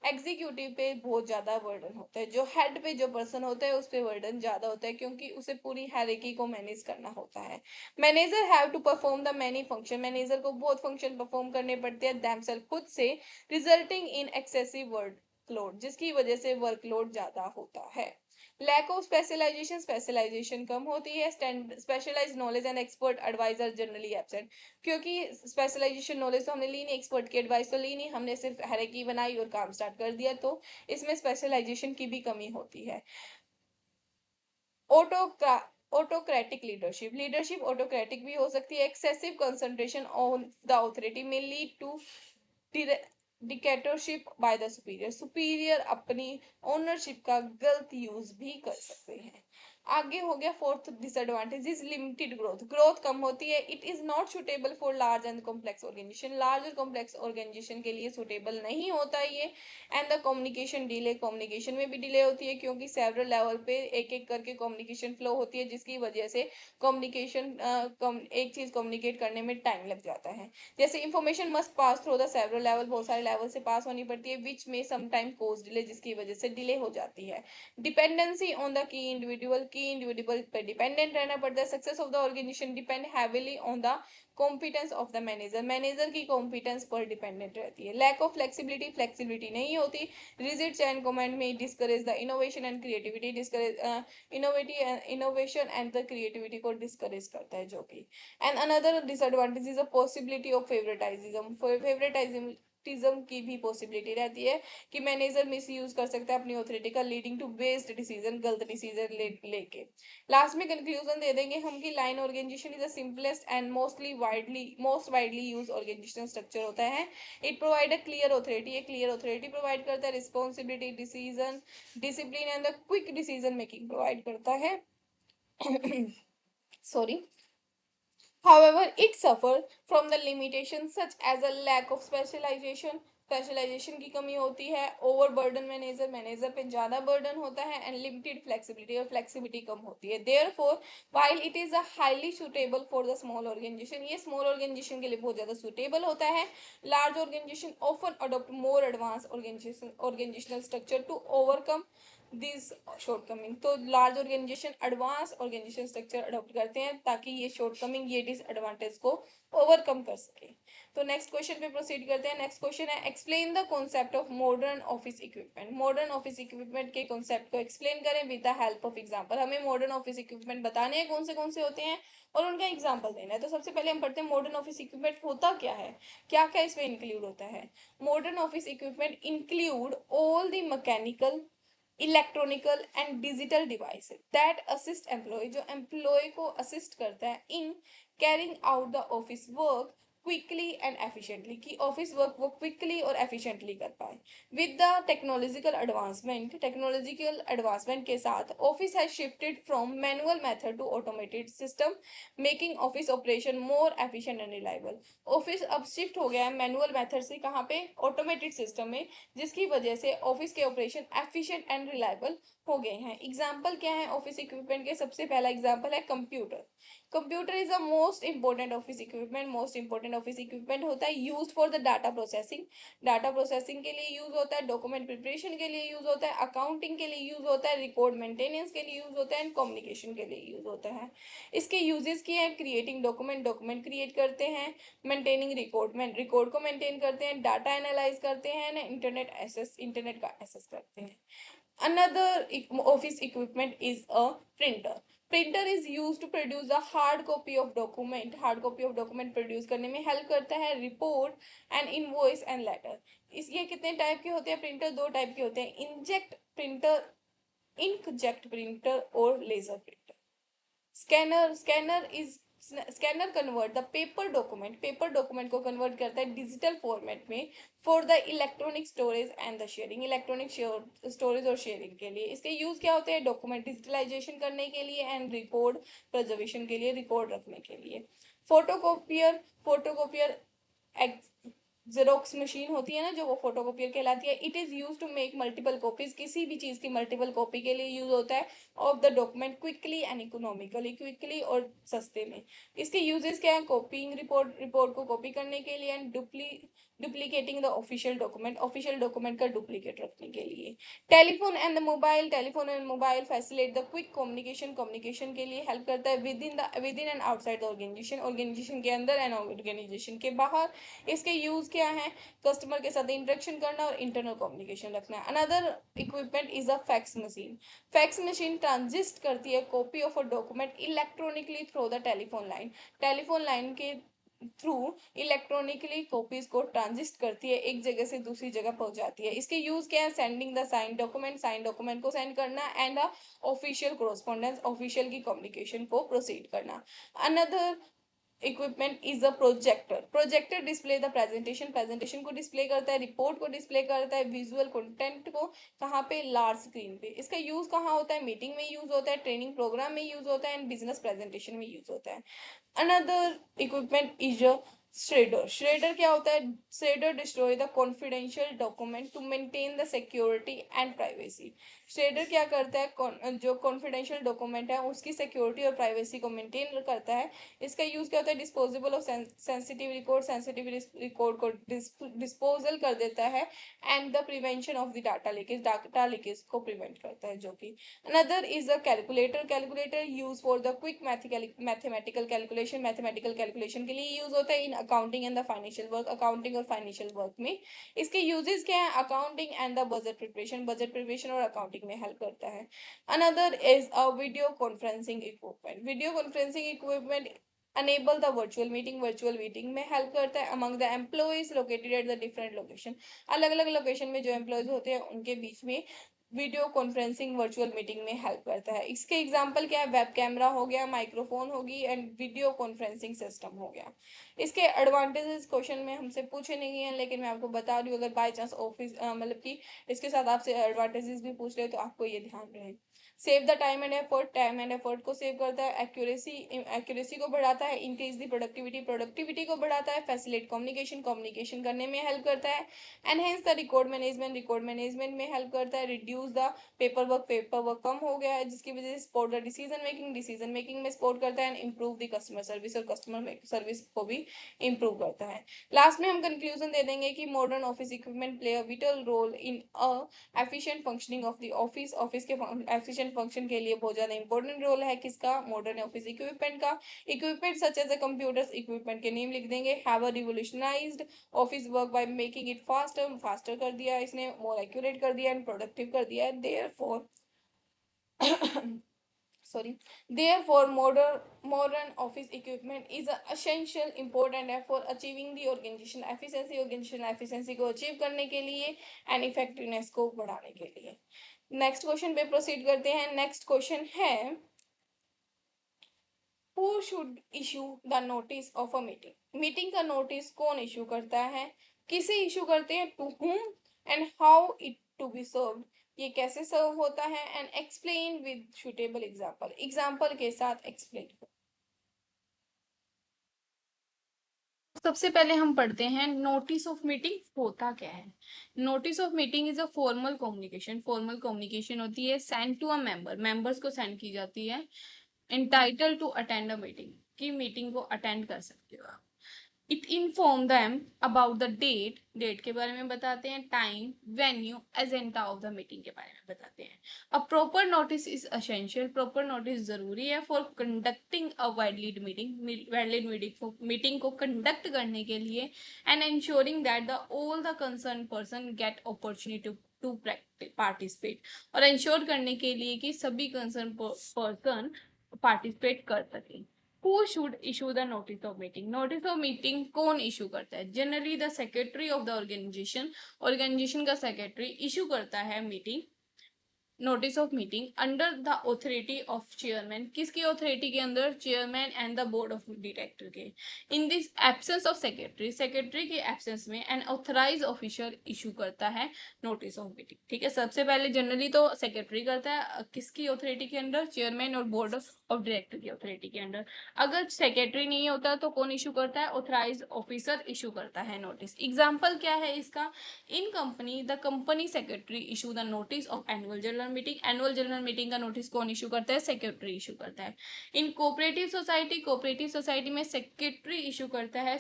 Executive पे बहुत ज्यादा बर्डन होता है, जो हेड पे जो पर्सन होता है उस पे बर्डन ज्यादा होता है, क्योंकि उसे पूरी हायरार्की को मैनेज करना होता है। Manager have to perform the many function, manager को बहुत फंक्शन परफॉर्म करने पड़ते हैं देमसेल्फ खुद से, रिजल्टिंग इन एक्सेसिव वर्कलोड, जिसकी वजह से वर्कलोड ज्यादा होता है। लैक ऑफ स्पेशलाइजेशन, स्पेशलाइजेशन कम होती है। Specialized knowledge and expert adviser generally absent, क्योंकि स्पेशलाइजेशन नॉलेज तो हमने ली नहीं, एक्सपर्ट की एडवाइस तो ली नहीं, हमने सिर्फ हायरार्की बनाई और काम स्टार्ट कर दिया, तो इसमें स्पेशलाइजेशन की भी कमी होती है। ऑटोक्रा ऑटोक्रेटिक लीडरशिप, लीडरशिप ऑटोक्रेटिक भी हो सकती है। Excessive concentration on the authority may lead to dictatorship by the superior, superior अपनी ओनरशिप का गलत यूज भी कर सकते हैं। आगे हो गया fourth disadvantage is limited growth, growth कम होती है। It is not suitable for large and complex organisation, large और कॉम्प्लेक्स ऑर्गेनाइजेशन के लिए सुटेबल नहीं होता ये। And the communication delay, communication में भी डिले होती है, क्योंकि सेवरल लेवल पे एक एक करके कम्युनिकेशन फ्लो होती है, जिसकी वजह से कम्युनिकेशन एक चीज कम्युनिकेट करने में टाइम लग जाता है। जैसे information must pass through the several level, बहुत सारे लेवल से पास होनी पड़ती है, विच में समटाइम कोज डिले, जिसकी वजह से डिले हो जाती है। Dependency on the key individual पर डिपेंडेंट रहना पड़ता है। Success of the organisation depend heavily on the competence of the manager, manager की कॉम्पिटेंस पर डिपेंडेंट रहती है। लैक ऑफ फ्लेक्सिबिलिटी, फ्लेक्सिबिलिटी नहीं होती। Rigid chain command may discourage the innovation and creativity, discourage innovation and the creativity को discourage करता है, जो कि and another disadvantage is a possibility of favouritism, favouritism की भी पॉसिबिलिटी रहती है कि मैनेजर मिस यूज कर सकता है अपनी ऑथोरिटी का, लीडिंग टू बेस्ड डिसीजन, गलत डिसीजन लेके। लास्ट में कंक्लूजन दे देंगे हम कि line organisation is the simplest and most widely use organization structure होता है। It provide a clear authority, एक क्लियर ऑथोरिटी प्रोवाइड करता है, responsibility, decision, discipline and the quick decision making provide करता है। Sorry. However, it suffered from the limitations such as a lack of specialization, specialization की कमी होती है, over burden manager, manager पे ज्यादा बर्डन होता है, एंड लिमिटेड फ्लेक्सिबिलिटी, और फ्लेक्सिबिलिटी कम होती है। Therefore while it is a highly suitable for the small organisation, ये स्मॉल ऑर्गेनाइजेशन के लिए बहुत ज्यादा सुटेबल होता है। Large organisation often adopt more advance organisational structure to overcome this shortcoming, तो large organisation advance organisation structure adopt करते हैं ताकि ये शॉर्टकमिंग, ये डिसएडवांटेज को ओवरकम कर सके। तो नेक्स्ट क्वेश्चन पे प्रोसीड करते हैं। नेक्स्ट क्वेश्चन है explain the concept of modern office equipment, modern office equipment के कॉन्सेप्ट को एक्सप्लेन करें with the help of example, हमें मॉडर्न ऑफिस इक्विपमेंट बताने हैं कौन से होते हैं और उनका एग्जांपल देना है। तो सबसे पहले हम पढ़ते हैं मॉडर्न ऑफिस इक्विपमेंट होता क्या है, क्या क्या इसमें इंक्लूड होता है। Modern office equipment include all the mechanical, electronical and digital device that assist employ, जो एम्प्लॉय को असिस्ट करता है in carrying out the office work quickly and efficiently, कि ऑफिस वर्क वो क्विकली और एफिशिएंटली कर पाए। विद द टेक्नोलॉजिकल एडवांसमेंट के साथ office has shifted from manual method to automated system, making office operation more efficient and reliable. Office अब shift हो गया है मैनुअल मेथड से, कहाँ पे, ऑटोमेटेड सिस्टम में, जिसकी वजह से ऑफिस के ऑपरेशन एफिशिएंट एंड रिलायबल हो गए हैं। एग्जाम्पल क्या है ऑफिस इक्विपमेंट के, सबसे पहला एग्जाम्पल है computer. Computer is the most important office equipment, most important office equipment होता है, use for the data processing, data processing के लिए यूज होता है, डॉक्यूमेंट प्रिपरेशन के लिए यूज होता है, अकाउंटिंग के लिए यूज होता है, रिकॉर्ड मेंटेनेंस के लिए यूज होता है, एंड कम्युनिकेशन के लिए यूज होता है। इसके यूजेस की है, क्रिएटिंग डॉक्यूमेंट, डॉक्यूमेंट क्रिएट करते हैं, मेंटेनिंग रिकॉर्ड, रिकॉर्ड को मेंटेन करते हैं, डाटा एनालाइज करते हैं, इंटरनेट का एक्सेस करते हैं। Another office equipment is a printer. Printer is used to produce a hard copy of document. Hard copy of document produce करने में help करता है, report and invoice and letter. इस ये कितने टाइप के होते हैं प्रिंटर, दो टाइप के होते हैं, इंजेक्ट प्रिंटर, इंकजेट प्रिंटर और laser printer. Scanner, scanner is scanner convert the paper document को कन्वर्ट करता है डिजिटल फॉर्मेट में for the electronic storage and the sharing, electronic storage और शेयरिंग के लिए। इसके यूज क्या होते हैं? डॉक्यूमेंट डिजिटलाइजेशन करने के लिए एंड रिकॉर्ड प्रिजर्वेशन के लिए, रिकॉर्ड रखने के लिए। फोटोकॉपियर जेरोक्स मशीन होती है ना, जो वो फोटोकॉपियर कहलाती है। It is use to make multiple copies, किसी भी चीज की मल्टीपल कॉपी के लिए यूज होता है of the document quickly and economically, quickly और सस्ते में। इसके यूजेस क्या है? कॉपीइंग रिपोर्ट को कॉपी करने के लिए and duplicating the official document का डुप्लीकेट रखने के लिए। Telephone and mobile facilitate the quick communication के लिए हेल्प करता है within and outside the organisation के अंदर एंड ऑर्गेनाइजेशन के बाहर। इसके यूज क्या है? कस्टमर के साथ इंटरेक्शन करना और इंटरनल कम्युनिकेशन रखना। Another equipment is a fax machine transmit करती है copy of a document electronically through the telephone line के थ्रू इलेक्ट्रॉनिकली कॉपीज को ट्रांजिस्ट करती है, एक जगह से दूसरी जगह पहुंचाती है। इसके यूज क्या है? सेंडिंग द साइन डॉक्यूमेंट को सेंड करना and the official correspondence, official की कम्युनिकेशन को प्रोसीड करना। Another equipment is a projector display the presentation को डिस्प्ले करता है, रिपोर्ट को डिस्प्ले करता है, विजुअल कंटेंट को कहाँ पे? लार्ज स्क्रीन पे। इसका यूज कहाँ होता है? मीटिंग में यूज होता है, ट्रेनिंग प्रोग्राम में यूज होता है एंड बिजनेस प्रेजेंटेशन में यूज होता है। Another equipment is a shredder क्या होता है? Shredder destroy the confidential document to maintain the security and privacy. Shredder क्या करता है? जो कॉन्फिडेंशियल डॉक्यूमेंट है उसकी सिक्योरिटी और प्राइवेसी को मेंटेन करता है। इसका यूज क्या होता है? डिस्पोजेबल ऑफ सेंसिटिव रिकॉर्ड को डिस्पोजल कर देता है and the prevention of the data leakage को प्रिवेंट करता है। जो कि another is a calculator use for the quick mathematical calculation के लिए यूज होता है in accounting and the accounting और फाइनेंशियल वर्क में। इसके यूजेस क्या है? Accounting and the budget preparation और अकाउंटिंग में हेल्प करता है। Another is a video conferencing equipment enable the virtual meeting में हेल्प करता है among the employees located at the different location, अलग अलग लोकेशन में जो एम्प्लॉयज होते हैं उनके बीच में वीडियो कॉन्फ्रेंसिंग वर्चुअल मीटिंग में हेल्प करता है। इसके एग्जांपल क्या है? वेब कैमरा हो गया, माइक्रोफोन होगी एंड वीडियो कॉन्फ्रेंसिंग सिस्टम हो गया। इसके एडवांटेजेस क्वेश्चन में हमसे पूछे नहीं है, लेकिन मैं आपको बता रही हूँ, अगर बाई चांस ऑफिस मतलब कि इसके साथ आपसे एडवांटेजेस भी पूछ रहे तो आपको ये ध्यान रहे। Save the time and effort को सेव करता है, एक्यूरेसी को बढ़ाता है, इंक्रीज द प्रोडक्टिविटी को बढ़ाता है, फैसिलिटेट कम्युनिकेशन करने में हेल्प करता है, एनहेंस द रिकॉर्ड मैनेजमेंट में हेल्प करता है, रिड्यूस द पेपर वर्क कम हो गया है जिसकी वजह से सपोर्ट द डिसीजन मेकिंग में सपोर्ट करता है, and improve the customer service और कस्टमर सर्विस को भी इम्प्रूव करता है। लास्ट में हम कंक्लूजन दे देंगे कि modern office equipment play a vital role in a efficient functioning of the office के एफिशिएंट फंक्शन के लिए बहुत ज्यादा इंपॉर्टेंट रोल है किसका? मॉडर्न ऑफिस इक्विपमेंट का। Equipment such as a computers equipment के नेम लिख देंगे। Have a revolutionised office work by making it faster कर दिया इसने, मोर एक्यूरेट कर दिया एंड प्रोडक्टिव कर दिया है। Therefore sorry therefore modern office equipment is a essential important for achieving the organizational efficiency को अचीव करने के लिए एंड इफेक्टिवनेस को बढ़ाने के लिए। नेक्स्ट क्वेश्चन पे प्रोसीड करते हैं। नेक्स्ट क्वेश्चन है who should issue the notice of a meeting का नोटिस कौन इशू करता है, किसे इशू करते हैं, to whom and how it to be served, ये कैसे सर्व होता है, and explain with suitable example के साथ एक्सप्लेन। सबसे पहले हम पढ़ते हैं नोटिस ऑफ मीटिंग होता क्या है। Notice of meeting is a formal communication होती है सेंड टू अ मेंबर्स को सेंड की जाती है entitle to attend a meeting, की मीटिंग को अटेंड कर सकते हो आप। It inform them about the date के बारे में बताते हैं, time, venue, agenda of the meeting के बारे में बताते हैं। A proper notice is essential, proper notice जरूरी है for conducting a valid meeting को कंडक्ट करने के लिए and ensuring that the all the concern person get opportunity to participate, और इंश्योर करने के लिए कि सभी कंसर्न पर्सन पार्टिसिपेट कर सके। Who should issue the notice of meeting? Notice of meeting कौन इशू करता है? Generally the secretary of the organisation का सेक्रेटरी इशू करता है meeting notice of meeting under the authority of chairman, किसकी authority के अंदर? Chairman and the board of director के। In this absence of secretary, secretary के एब्सेंस में an authorise officer issue करता है नोटिस ऑफ मीटिंग। ठीक है, सबसे पहले जनरली तो सेक्रेटरी करता है, किसकी ऑथोरिटी के अंदर? चेयरमैन और बोर्ड ऑफ डायरेक्टर की ऑथोरिटी के अंडर। अगर सेक्रेटरी नहीं होता तो कौन इशू करता है? ऑथराइज ऑफिसर इशू करता है नोटिस। एग्जाम्पल क्या है इसका? In company the company secretary issue the notice of annual general meeting, annual general meeting का नोटिस कौन इशू करता है? सेक्रेटरी इशू करता है। In cooperative society, cooperative society में सेक्रेटरी इशू करता है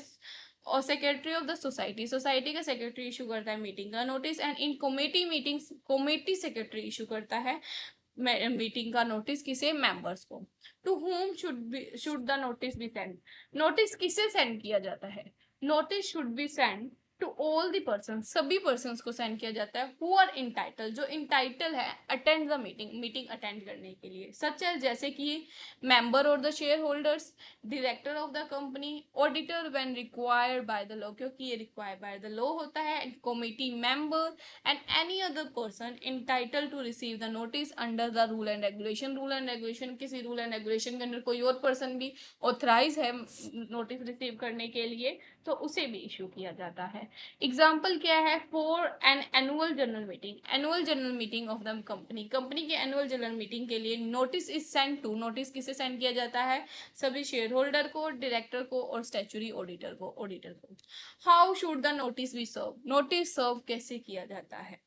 और secretary of the society, society का सेक्रेटरी इशू करता है मीटिंग का notice. And in committee meetings, committee secretary issue करता है मीटिंग का नोटिस, किसे? मेंबर्स को। To home should the notice be send, notice किसे सेंड किया जाता है? Notice should be send to all the person, सभी पर्सन को सेंड किया जाता है हु आर इंटाइटल, जो इंटाइटल है attend the meeting, meeting attend करने के लिए। सच है जैसे कि मेंबर और the share holders, director of the company, auditor when required by the law, क्योंकि ये रिक्वायर्ड बाय द लॉ होता है, and committee member and any other person entitle to receive the notice under the rule and regulation. Rule and regulation, किसी rule and regulation के अंदर कोई और person भी ऑथराइज है नोटिस रिसीव करने के लिए तो उसे भी इशू किया जाता है। एग्जाम्पल क्या है? For an annual general meeting, annual general meeting of the company, company के एनुअल जनरल मीटिंग के लिए notice is send to, notice किसे सेंड किया जाता है? सभी शेयर होल्डर को, डायरेक्टर को और स्टैच्यूटरी ऑडिटर को, ऑडिटर को। How should the notice be serve, notice serve कैसे किया जाता है?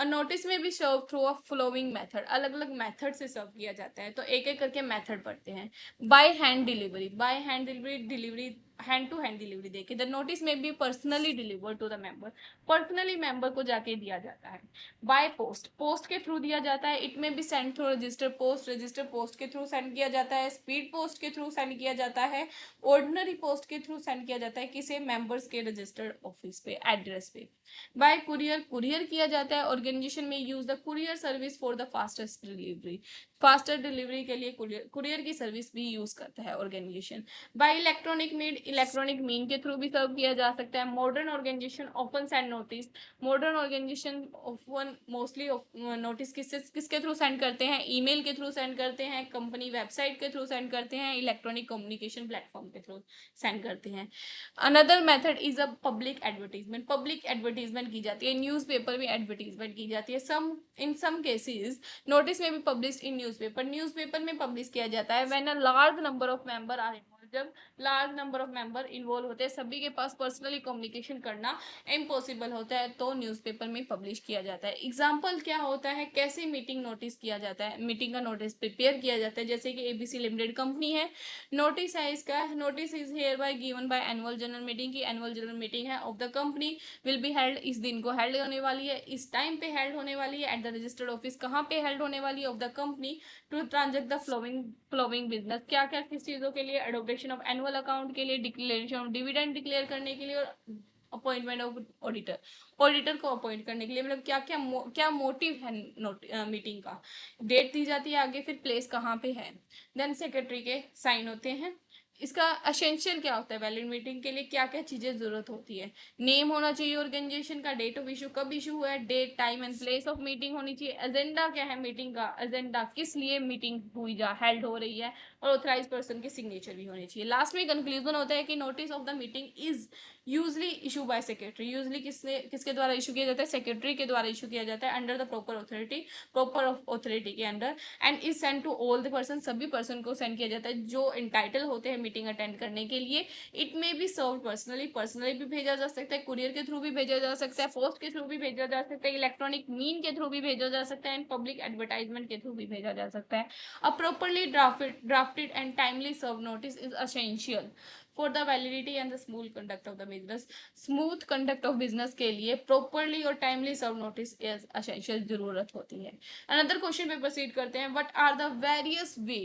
और नोटिस में भी serve through a following method, अलग अलग मेथड से सर्व किया जाता है, तो एक एक करके मेथड पढ़ते हैं। By hand delivery, by hand delivery, delivery hand to hand delivery देके the notice may be personally deliver to the member, personally member को जाके दिया जाता है। बाय पोस्ट, पोस्ट के थ्रू दिया जाता है, it may be send through register post, register post के थ्रू सेंड किया जाता है, स्पीड पोस्ट के थ्रू सेंड किया जाता है, ऑर्डिनरी पोस्ट के थ्रू सेंड किया जाता है, किसे? मेंबर्स के रजिस्टर्ड ऑफिस पे, एड्रेस पे। बाय कुरियर, कुरियर किया जाता है, ऑर्गेनाइजेशन में use the courier service for the fastest delivery, faster delivery के लिए कुरियर, कुरियर की सर्विस भी यूज करता है organization. By electronic mean, electronic mean के थ्रू भी सर्व किया जा सकता है। Modern organization open send notice, modern organization open mostly notice किसके थ्रू सेंड करते हैं? ईमेल के थ्रू सेंड करते हैं, कंपनी वेबसाइट के थ्रू सेंड करते हैं, इलेक्ट्रॉनिक कम्युनिकेशन प्लेटफॉर्म के थ्रू सेंड करते हैं। Another method is a public advertisement, public advertisement की जाती है, न्यूज़पेपर में एडवर्टीजमेंट की जाती है। सम इन सम केसेस नोटिस में भी पब्लिश इन न्यूज़पेपर, न्यूज़पेपर में पब्लिश किया जाता है when a large number of member are involve, जब large number of member involve होते हैं, सभी के पास पर्सनली कम्युनिकेशन करना इम्पॉसिबल होता है, तो न्यूज़पेपर में पब्लिश किया जाता है। एग्जाम्पल क्या होता है, कैसे मीटिंग नोटिस किया जाता है? मीटिंग का नोटिस प्रिपेयर किया जाता है, जैसे कि एबीसी लिमिटेड कंपनी है, नोटिस है इसका, notice is here bye given by annual general meeting की एनुअल जनरल मीटिंग है of the company will be held, इस दिन को हेल्ड होने वाली है, इस टाइम पे हेल्ड होने वाली है, एट द रजिस्टर्ड ऑफिस, कहाँ पे हेल्ड होने वाली है? Of the company, to transact the following business, क्या क्या किस चीजों के लिए? एडोप्टेशन ऑफ एनुअल अकाउंट के लिए, डिक्लेरेशन ऑफ डिविडेंड डिक्लेयर करने के लिए, और अपॉइंटमेंट ऑफ ऑडिटर, ऑडिटर को अपॉइंट करने के लिए। मतलब क्या क्या क्या मोटिव है मीटिंग का, डेट दी जाती है आगे, फिर प्लेस कहाँ पे है, देन सेक्रेटरी के साइन होते हैं। इसका एसेंशियल क्या होता है? वैलिड मीटिंग के लिए क्या क्या चीजें जरूरत होती है? नेम होना चाहिए ऑर्गेनाइजेशन का, डेट ऑफ इशू, कब इशू हुआ है, date time and place of meeting होनी चाहिए, एजेंडा क्या है मीटिंग का, एजेंडा किस लिए मीटिंग हुई जा हेल्ड हो रही है, और ऑथराइज पर्सन के सिग्नेचर भी होने चाहिए। लास्ट में कंक्लूजन होता है कि notice of the meeting is usually issue bye secretary, usually किसके द्वारा इशू किया जाता है? सेक्रेटरी के द्वारा इशू किया जाता है under the proper authority, proper authority के under, and is send to all the person, सभी पर्सन को सेंड किया जाता है जो इंटाइटल होते हैं मीटिंग अटेंड करने के लिए। It may be serve personally, personally भी भेजा जा सकता है, कुरियर के थ्रू भी भेजा जा सकता है, पोस्ट के थ्रू भी भेजा जा सकता है, इलेक्ट्रॉनिक मीन के थ्रू भी भेजा जा सकता है, एंड पब्लिक एडवर्टाइजमेंट के थ्रू भी भेजा जा सकता है। A properly drafted and timely serve notice is essential for the validity and the smooth conduct of the business, smooth conduct of business के लिए प्रॉपरली और timely serve notice is essential, जरूरत होती है। अनदर क्वेश्चन पे proceed करते हैं, what are the various way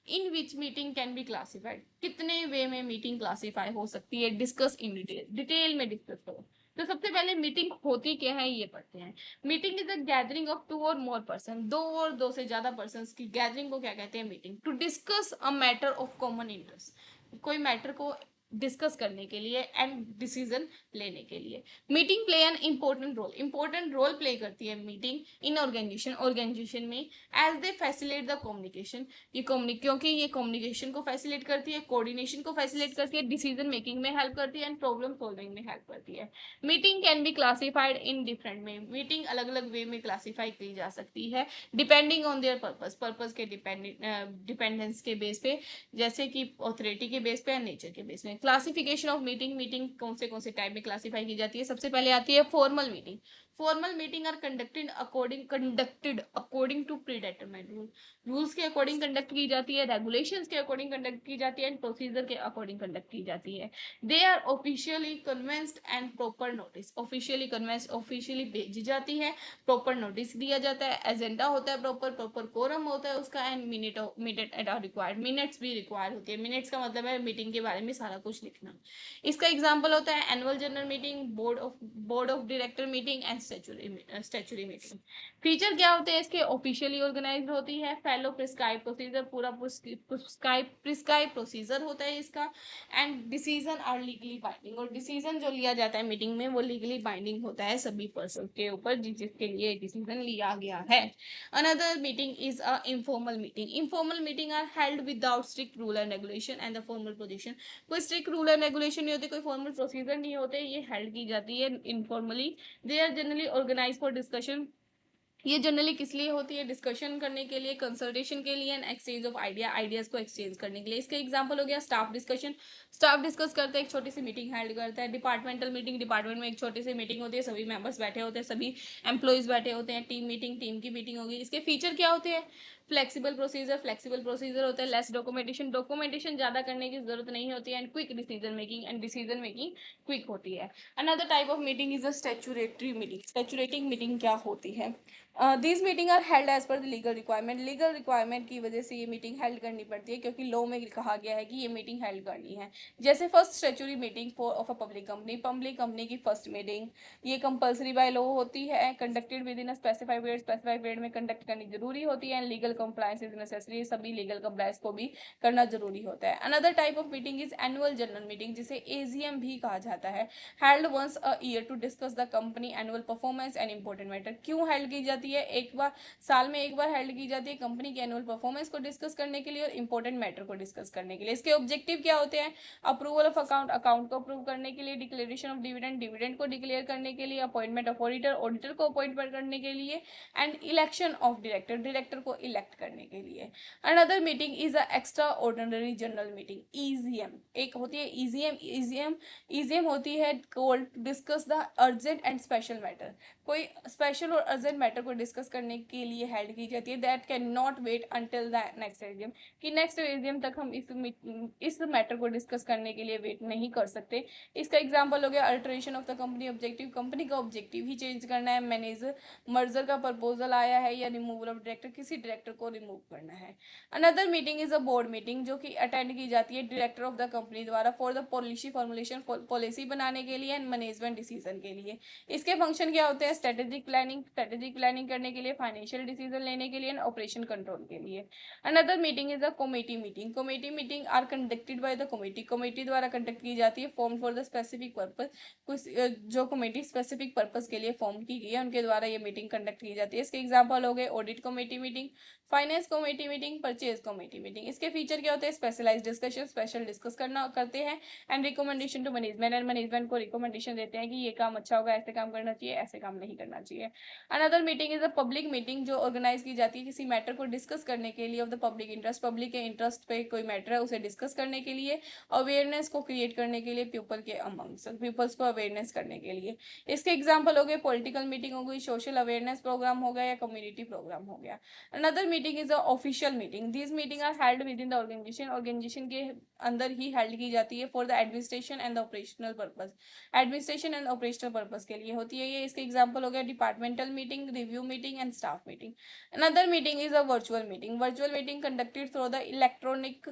in which meeting can be classified, कितने वे में मीटिंग क्लासीफाई हो सकती है? डिस्कस इन डिटेल, डिटेल में डिस्कस करो। तो सबसे पहले मीटिंग होती क्या है ये पढ़ते हैं। Meeting is a gathering of two और मोर पर्सन, दो और दो से ज्यादा पर्सन की गैदरिंग को क्या कहते हैं? Meeting. To discuss a matter of common interest, कोई मैटर को डिस्कस करने के लिए एंड डिसीजन लेने के लिए। Meeting play an important role play करती है मीटिंग इन ऑर्गेनाइजेशन में, as they facilitate the communication. क्योंकि ये कम्युनिकेशन को फैसिलिटेट करती है, कोऑर्डिनेशन को फैसिलिटेट करती है, डिसीजन मेकिंग में हेल्प करती है एंड प्रॉब्लम सॉल्विंग में हेल्प करती है। Meeting can be classified in different way, meeting अलग अलग वे में क्लासीफाई की जा सकती है डिपेंडिंग ऑन देयर पर्पस के डिपेंडेंस के बेस पे, जैसे कि ऑथोरिटी के बेस पे या नेचर के बेस में। क्लासिफिकेशन ऑफ मीटिंग कौन से टाइप में क्लासिफाई की जाती है? सबसे पहले आती है formal meeting. Formal meeting are conducted according to predetermined rule, rules के अकॉर्डिंग कंडक्ट की जाती है, रेगुलेशंस के अकॉर्डिंग कंडक्ट की जाती है एंड प्रोसीजर के अकॉर्डिंग कंडक्ट की जाती है। They are officially convened and proper notice, officially भेजी जाती है, प्रॉपर नोटिस दिया जाता है, एजेंडा होता है, प्रॉपर कोरम होता है उसका, and minute are required, minutes भी रिक्वायर होती है। मिनट्स का मतलब है मीटिंग के बारे में सारा कुछ लिखना। इसका एग्जांपल होता है annual general meeting, board of director meeting and statutory meeting. Feature क्या होते हैं इसके? ऑफिशियली ऑर्गेनाइज्ड होती है, फैलो प्रिस्क्राइब प्रोसीजर, पूरा प्रिस्क्राइब प्रोसीजर होता है इसका, and decision are legally binding, और डिसीजन जो लिया जाता है मीटिंग में वो लीगली बाइंडिंग होता है सभी पर्सन के ऊपर जिसके लिए डिसीजन लिया गया है। Another meeting is a informal meeting. Informal meeting are held without strict rule and regulation and the formal position, कोई स्ट्रिक्ट रूल एंड रेगुलेशन नहीं होते, कोई फॉर्मल प्रोसीजर नहीं होते, ये हेल्ड की जाती है informally. They are generally organize for discussion, ये जनरली किस लिए होती है? डिस्कशन करने के लिए, कंसल्टेशन के लिए एंड एक्सचेंज ऑफ आइडियाज को एक्सचेंज करने के लिए। इसका एग्जांपल हो गया स्टाफ डिस्कशन, स्टाफ डिस्कस करते हैं, एक छोटी सी मीटिंग हेल्ड करता है। डिपार्टमेंटल मीटिंग, डिपार्टमेंट में एक छोटी सी मीटिंग होती है, सभी मेंबर्स बैठे होते हैं, सभी एम्प्लॉयज बैठे होते हैं। टीम मीटिंग, टीम की मीटिंग होगी। इसके फीचर क्या होते हैं? फ्लेक्सिबल प्रोसीजर होता है, लेस डॉक्यूमेंटेशन ज्यादा करने की जरूरत नहीं होती है, and quick decision making quick होती है। Another type of meeting is a statutory meeting. स्टैच्यूरेटिंग मीटिंग क्या होती है? These meeting are held as per the legal requirement, legal requirement की वजह से ये मीटिंग हेल्ड करनी पड़ती है, क्योंकि लॉ में कहा गया है कि ये मीटिंग हेल्ड करनी है। जैसे first statutory meeting for of a public company की फर्स्ट मीटिंग, ये कंपलसरी बाय लॉ होती है, conducted within a specified period में कंडक्ट करनी जरूरी होती है, and legal compliance is necessary, सभी लीगल कंप्लायंस को भी करना जरूरी होता है। Another type of meeting is annual general meeting, जिसे एजीएम भी कहा जाता है, held once a year to discuss the company annual performance and important matter. क्यों हेल्ड की जाती है? एक बार साल में एक बार हेल्ड की जाती है कंपनी के एनुअल परफॉर्मेंस को डिस्कस करने के लिए और इंपॉर्टेंट मैटर को डिस्कस करने के लिए। इसके ऑब्जेक्टिव क्या होते हैं? अप्रूवल ऑफ अकाउंट को अप्रूव करने के लिए, डिक्लेरेशन ऑफ डिविडेंड को डिक्लेयर करने के लिए, अपॉइंटमेंट ऑफ ऑडिटर को अपॉइंटमेंट करने के लिए, एंड इलेक्शन ऑफ डायरेक्टर को इलेक्ट करने के लिए। Another meeting is a extraordinary general meeting, EGM. एक होती है ईजीएम होती है called to discuss the urgent and special matter, कोई स्पेशल और अर्जेंट मैटर को डिस्कस करने के लिए हेल्ड की जाती है, that can not wait until the next AGM, कि नेक्स्ट एजीएम तक हम इस मैटर को डिस्कस करने के लिए वेट नहीं कर सकते। इसका एग्जांपल हो गया alteration of the company objective, company का ऑब्जेक्टिव ही चेंज करना है, मैनेजर मर्जर का प्रपोजल आया है, या रिमूवल ऑफ डायरेक्टर, किसी डायरेक्टर को रिमूव करना है। Another meeting is a board meeting, जो कि अटेंड की जाती है डायरेक्टर ऑफ द कंपनी द्वारा for the policy formulation, policy बनाने के लिए एंड मैनेजमेंट डिसीजन के लिए। इसके फंक्शन क्या होते हैं? स्ट्रेटेजिक प्लानिंग करने के लिए, फाइनेंशियल डिसीजन लेने के लिए एंड ऑपरेशन कंट्रोल के लिए। Another meeting is a committee meeting are conducted by the committee द्वारा कंडक्ट की जाती है, form for the specific purpose, कुछ जो कमेटी स्पेसिफिक पर्पस के लिए फॉर्म की गई है उनके द्वारा ये मीटिंग कंडक्ट की जाती है। इसके एग्जाम्पल हो गए audit committee meeting, finance committee meeting, purchase committee meeting. इसके फीचर क्या होते हैं? स्पेशलाइज डिस्कशन, स्पेशल डिस्कस करते हैं, and recommendation to management, and management को रिकमेंडेशन देते हैं कि ये काम अच्छा होगा, ऐसे काम करना चाहिए, ऐसे काम नहीं करना चाहिए। Another meeting is a public meeting, जो ऑर्गेनाइज की जाती है किसी मैटर को डिस्कस करने के लिए of the public interest, public के इंटरेस्ट पे कोई मैटर है उसे डिस्कस करने के लिए, अवेयरनेस को क्रिएट करने के लिए, पीपल्स को अवेयरनेस करने के लिए। इसके एग्जाम्पल हो गए पॉलिटिकल मीटिंग हो गई, सोशल अवेयरनेस प्रोग्राम हो गया, या कम्युनिटी प्रोग्राम हो गया। Another meeting is a official meeting, this meeting are held within the organisation के अंदर ही हेल्ड की जाती है for the administration and operational purpose के लिए होती है ये। इसके एग्जांपल हो गया departmental meeting, review meeting and staff meeting. Another meeting is a virtual meeting conducted through the electronic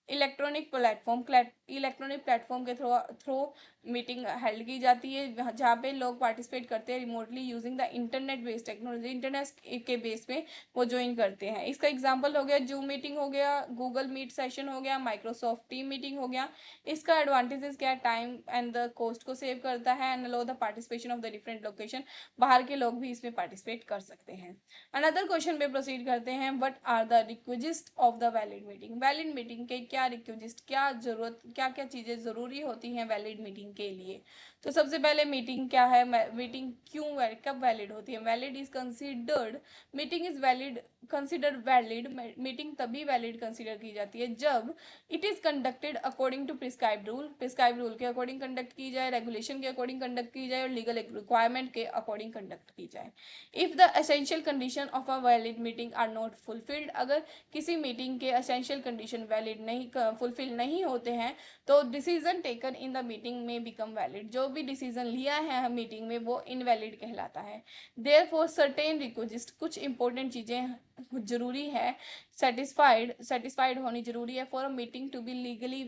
electronic platform के थ्रू मीटिंग हेल्ड की जाती है, जहाँ पे लोग पार्टिसिपेट करते हैं remotely using the internet based technology. Internet के बेस पे वो ज्वाइन करते हैं। इसका एग्जांपल हो गया जूम मीटिंग हो गया, गूगल मीट सेशन हो गया, माइक्रोसॉफ्ट टीम मीटिंग हो गया। इसका एडवांटेजेस क्या, टाइम एंड द कॉस्ट को सेव करता है and allow the participation of the different location. बाहर के लोग भी इसमें पार्टिसिपेट कर सकते हैं। अनदर क्वेश्चन पे प्रोसीड करते हैं, what are the requisite of the valid meeting. Valid meeting के क्या रिक्विजिस्ट, क्या जरूरत, क्या क्या चीजें जरूरी होती हैं वैलिड मीटिंग के लिए। तो सबसे पहले मीटिंग क्या है, मीटिंग क्यों कब वैलिड होती है। Valid is considered, meeting is valid consider valid, meeting तभी वैलिड कंसिडर की जाती है जब it is conducted according to prescribe rule के अकॉर्डिंग कंडक्ट की जाए, रेगुलेशन के अकॉर्डिंग कंडक्ट की जाए और लीगल रिक्वायरमेंट के अकॉर्डिंग कंडक्ट की जाए। If the essential condition of a valid meeting are not fulfilled, अगर किसी मीटिंग के एसेंशियल कंडीशन वैलिड नहीं फुलफिल नहीं होते हैं तो decision taken in the meeting में बिकम वैलिड, जो भी डिसीजन लिया है हम मीटिंग में वो इनवैलिड कहलाता है। देयरफॉर सर्टेन रिक्वेस्ट, कुछ इंपॉर्टेंट चीजें जरूरी है, सेटिस्फाइड होनी जरूरी है for a meeting to be legally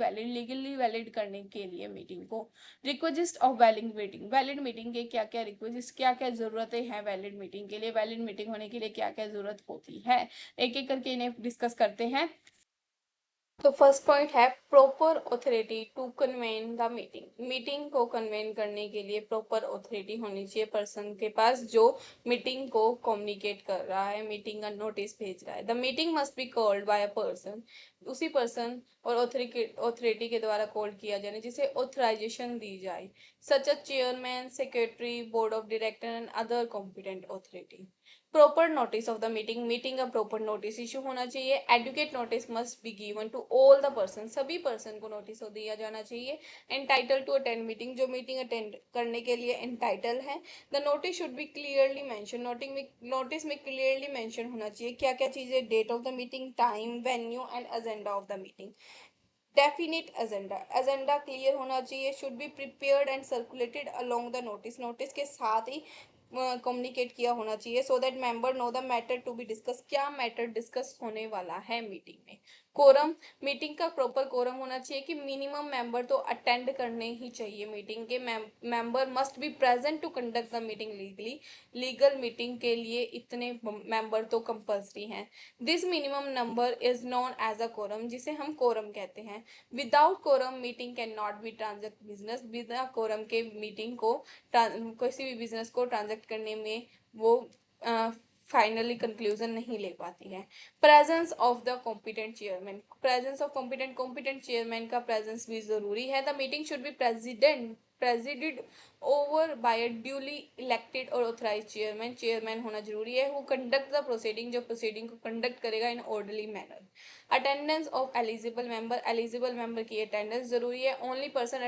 valid करने के लिए मीटिंग को। रिक्वेस्ट ऑफ वैलिड मीटिंग के क्या क्या रिक्वेस्ट, क्या क्या जरूरतें हैं वैलिड मीटिंग के लिए, वैलिड मीटिंग होने के लिए क्या क्या जरूरत होती है, एक एक करके इन्हें डिस्कस करते हैं। तो फर्स्ट पॉइंट है proper authority to convene the meeting. Meeting को कन्वेन करने के लिए प्रॉपर ऑथोरिटी होनी चाहिए पर्सन के पास जो मीटिंग को कम्युनिकेट कर रहा है, मीटिंग का नोटिस भेज रहा है। The meeting must be called by a person, उसी पर्सन और ऑथोरिटी के द्वारा कॉल किया जाए जिसे ऑथराइजेशन दी जाए, such a chairman, secretary, board of director and other competent authority. Proper notice of the meeting का प्रॉपर नोटिस इशू होना चाहिए। Adequate notice must be given to all the person, सभी पर्सन को नोटिस दिया जाना चाहिए। एंटाइटल टू अटेंड मीटिंग, जो meeting attend करने के लिए एंटाइटल है। The notice should be clearly mention, notice में क्लियरली मेंशन होना चाहिए क्या क्या चीजें, date of the meeting, time, venue and agenda of the meeting. Definite agenda clear होना चाहिए। Should be prepared and circulated along the notice के साथ ही कम्युनिकेट किया होना चाहिए so that member know the matter to be discuss, क्या matter discuss होने वाला है मीटिंग में। कोरम, मीटिंग का प्रॉपर कोरम होना चाहिए कि मिनिमम मेंबर तो अटेंड करने ही चाहिए मीटिंग के। Member must be present to conduct the meeting legal meeting के लिए इतने मेंबर तो कंपल्सरी हैं। This minimum number is known as a quorum, जिसे हम कोरम कहते हैं। Without quorum meeting can not be transact business, बिना कोरम के मीटिंग को किसी भी बिजनेस को ट्रांजेक्ट करने में वो फाइनली कंक्लूजन नहीं ले पाती है। Presence of the competent chairman, presence of competent chairman का प्रेजेंस भी जरूरी है। The meeting should be presided over by a duly elected और ऑथराइज चेयरमैन होना जरूरी है। वो कंडक्ट द प्रोसीडिंग, जो प्रोसीडिंग को कंडक्ट करेगा in orderly manner. Attendance of eligible member की अटेंडेंस जरूरी है। Only person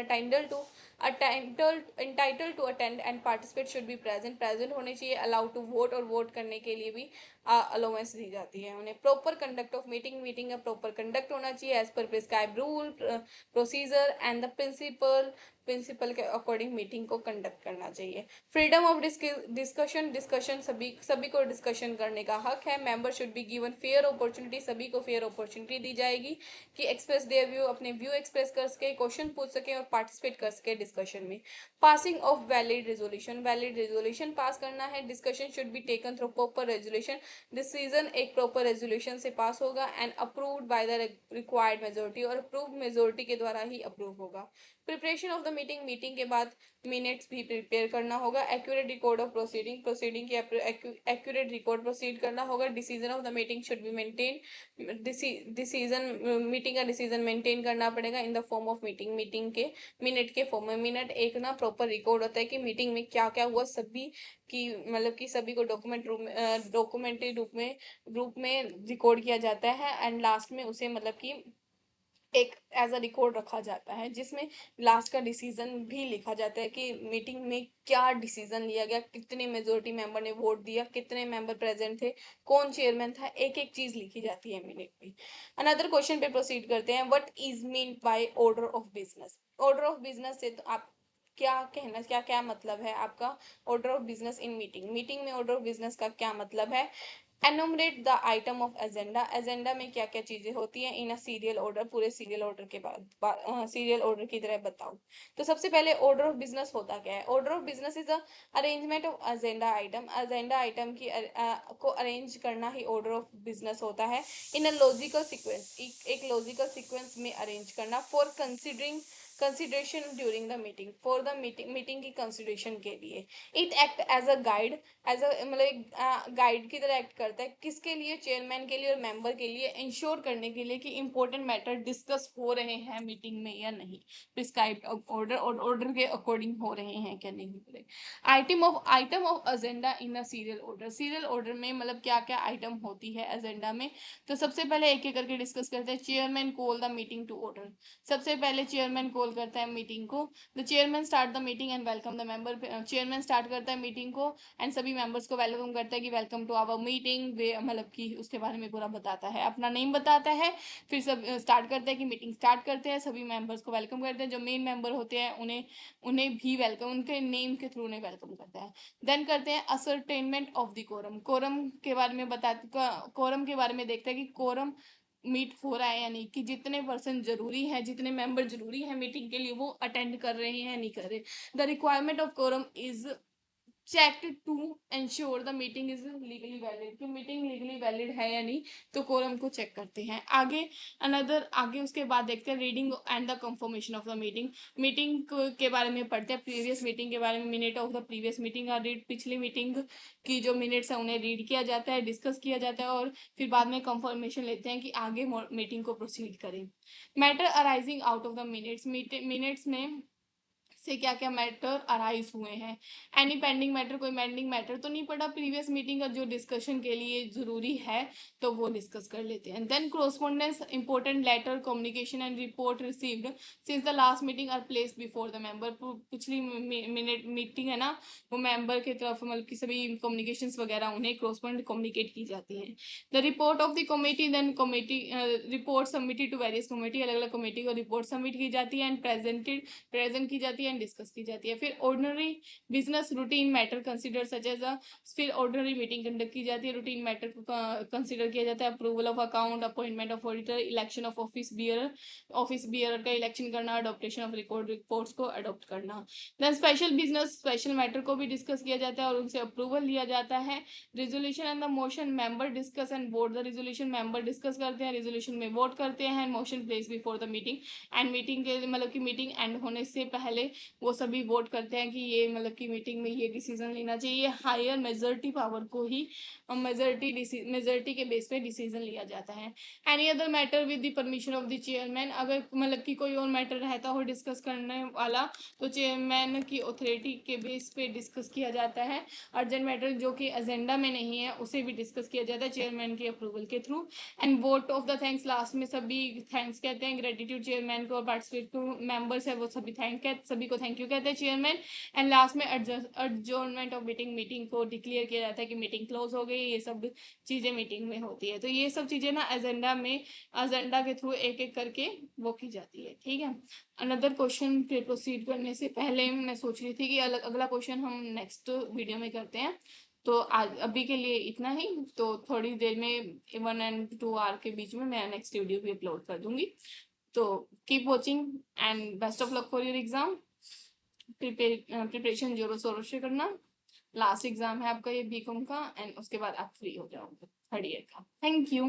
entitled to attend and participate should be present होने चाहिए। अलाउड टू वोट, और वोट करने के लिए भी अलाउंस दी जाती है उन्हें। प्रॉपर कंडक्ट ऑफ मीटिंग का प्रॉपर कंडक्ट होना चाहिए as per prescribe rule procedure and the principle के अकॉर्डिंग मीटिंग को कंडक्ट करना चाहिए। फ्रीडम ऑफ डिस्कशन सभी को डिस्कशन करने का हक है। Member should be given fair opportunity, सभी को फेयर अपॉर्चुनिटी दी जाएगी कि एक्सप्रेस देयर व्यू, अपने व्यू एक्सप्रेस कर सके, क्वेश्चन पूछ सके और पार्टिसिपेट कर सके डिस्कशन में। Passing of valid resolution pass करना है। Discussion should be taken through proper resolution, decision एक प्रॉपर रेजोल्यूशन से पास होगा and approved by the required majority, और अप्रूव मेजोरिटी के द्वारा ही अप्रूव होगा। प्रिपरेशन ऑफ द मीटिंग के बाद मिनट्स भी प्रिपेयर करना होगा। एक्यूरेट रिकॉर्ड ऑफ प्रोसीडिंग की एक्यूरेट रिकॉर्ड प्रोसीड करना होगा। Decision of the meeting should be maintain, meeting का डिसीजन मेंटेन करना पड़ेगा in the form of meeting के मिनट के फॉर्म में। मिनट एक ना प्रॉपर रिकॉर्ड होता है कि मीटिंग में क्या क्या हुआ, सभी की मतलब कि सभी को डॉक्यूमेंट्री रूप में रिकॉर्ड किया जाता है एंड लास्ट में उसे मतलब कि एक एज अ रिकॉर्ड रखा जाता है जिसमें लास्ट का डिसीजन भी लिखा जाता है कि मीटिंग में क्या डिसीजन लिया गया, कितने मेजोरिटी मेंबर ने वोट दिया, कितने मेंबर प्रेजेंट थे, कौन चेयरमैन था, एक एक चीज लिखी जाती है मिनट में। अनदर क्वेश्चन पे प्रोसीड करते हैं, what is mean by order of business. Order of business से तो आप क्या कहना, क्या क्या मतलब है आपका order of business in meeting में ऑर्डर ऑफ बिजनेस का क्या मतलब है। Enumerate the item of agenda, agenda में क्या क्या चीजें होती हैं इन अ सीरियल ऑर्डर, पूरे सीरियल ऑर्डर के बाद सीरियल ऑर्डर की तरह बताओ। तो सबसे पहले ऑर्डर ऑफ बिजनेस होता क्या है? Order of business is the arrangement of agenda item, agenda item की को अरेंज करना ही ऑर्डर ऑफ बिजनेस होता है। इन अ लॉजिकल सीक्वेंस, एक लॉजिकल सीक्वेंस में अरेंज करना। For considering consideration during the meeting, for the meeting की consideration के लिए। It act as a guide, as a मतलब एक गाइड की तरह एक्ट करता है, किसके लिए? चेयरमैन के लिए और मेंबर के लिए, इंश्योर करने के लिए कि इंपॉर्टेंट मैटर डिस्कस हो रहे हैं मीटिंग में या नहीं, प्रिस्क्राइब्ड ऑर्डर और ऑर्डर के अकॉर्डिंग हो रहे हैं क्या नहीं हो रहे। Item of agenda in a serial order, serial order में मतलब क्या क्या आइटम होती है एजेंडा में। तो सबसे पहले एक एक करके डिस्कस करते हैं। Chairman call the meeting to order, सबसे पहले चेयरमैन कॉल करता है मीटिंग को। The chairman start the meeting and welcome the member, chairman start करता है मीटिंग को एंड सभी मेंबर्स को वेलकम करता है कि वेलकम टू आवर मीटिंग, वे मतलब कि उसके बारे में पूरा बताता है, अपना नेम बताता है। फिर सब स्टार्ट करता है कि मीटिंग स्टार्ट करते हैं, सभी मेंबर्स को वेलकम करते हैं, जो मेन मेंबर होते हैं उन्हें उन्हें भी वेलकम, उनके नेम के थ्रू उन्हें वेलकम करता है। देन करते हैं ascertainment of the quorum, quorum के बारे में बताते, कोरम के बारे में देखते हैं कि कोरम मीट हो रहा है यानी कि जितने पर्सन जरूरी है, जितने मेंबर जरूरी है मीटिंग के लिए वो अटेंड कर रहे हैं या नहीं कर रहे। The requirement of quorum is checked to ensure the meeting is legally valid, कि मीटिंग लीगली वैलिड है या नहीं, तो कोरम को चेक करते हैं। आगे उसके बाद देखते हैं reading and the confirmation of the meeting, meeting के बारे में पढ़ते हैं, प्रीवियस मीटिंग के बारे में, minute of the previous meeting और रीड, पिछली मीटिंग की जो मिनट्स है उन्हें रीड किया जाता है, डिस्कस किया जाता है और फिर बाद में कंफर्मेशन लेते हैं कि आगे मीटिंग को प्रोसीड करें। Matter arising out of the minutes, minutes में से क्या क्या मैटर अराइज हुए हैं। एनी पेंडिंग मैटर, कोई पेंडिंग मैटर तो नहीं पड़ा प्रीवियस मीटिंग का जो डिस्कशन के लिए जरूरी है, तो वो डिस्कस कर लेते हैं। Then correspondence, important letter, communication and report received since the last meeting are place before the member, पिछली मिनट मीटिंग है ना, वो मेंबर की तरफ मतलब कि सभी कम्युनिकेशन वगैरह उन्हें कोरस्पोंड कम्युनिकेट की जाती है। The report of the committee, then committee report submitted to various committee, अलग अलग कमेटी को रिपोर्ट सबमिट की जाती है एंड प्रेजेंट की जाती है एंड डिस्कस की जाती है। फिर ordinary business routine matter consider such as a, फिर ऑर्डिनरी मीटिंग कंडक्ट की जाती है, रूटीन मैटर को कंसिडर किया जाता है, approval of account, appointment of auditor, election of office bearer का इलेक्शन करना, अडोप्टेशन ऑफ रिकॉर्ड रिपोर्ट्स को अडोप्ट करना। Then special business, special matter को भी डिस्कस किया जाता है और उनसे अप्रूवल लिया जाता है। Resolution and the motion member discuss and vote, the resolution member discuss करते हैं, रिजोल्यूशन में वोट करते हैं, motion place before the meeting and meeting के मतलब कि मीटिंग एंड होने से पहले वो सभी वोट करते हैं कि ये मतलब कि मीटिंग में ये डिसीजन लेना चाहिए। ये हायर मेजोरिटी पावर को ही मेजोरिटी के बेस पे डिसीजन लिया जाता है। Any other matter with the permission of the chairman, अगर मतलब कि कोई और मैटर रहता हो डिस्कस करने वाला तो चेयरमैन की अथॉरिटी के बेस पे डिस्कस किया जाता है। अर्जेंट मैटर जो कि एजेंडा में नहीं है उसे भी डिस्कस किया जाता है चेयरमैन के अप्रूवल के through. And vote of the thanks, last में सभी थैंक्स कहते हैं, ग्रेटिट्यूड चेयरमैन को और पार्टिसिपेट को मेंबर्स है वो सभी को थैंक यू कहते हैं चेयरमैन। एंड लास्ट में एडजोर्नमेंट ऑफ मीटिंग को डिक्लेयर किया जाता है कि मीटिंग क्लोज हो गई। ये सब चीजें मीटिंग में होती है। तो ये सब चीजें ना एजेंडा के थ्रू एक एक करके वो की जाती है। ठीक है, अनदर क्वेश्चन पे प्रोसीड करने से पहले मैं सोच रही थी कि अगला क्वेश्चन हम नेक्स्ट वीडियो में करते हैं। तो आज अभी के लिए इतना ही। तो थोड़ी देर में 1 and 2 आवर के बीच में मैं नेक्स्ट वीडियो भी अपलोड कर दूंगी। तो keep watching and best of luck for your exam. Preparation जोरों शोरों से करना। लास्ट एग्जाम है आपका ये बीकॉम का एंड उसके बाद आप फ्री हो जाओगे थर्ड ईयर का। Thank you.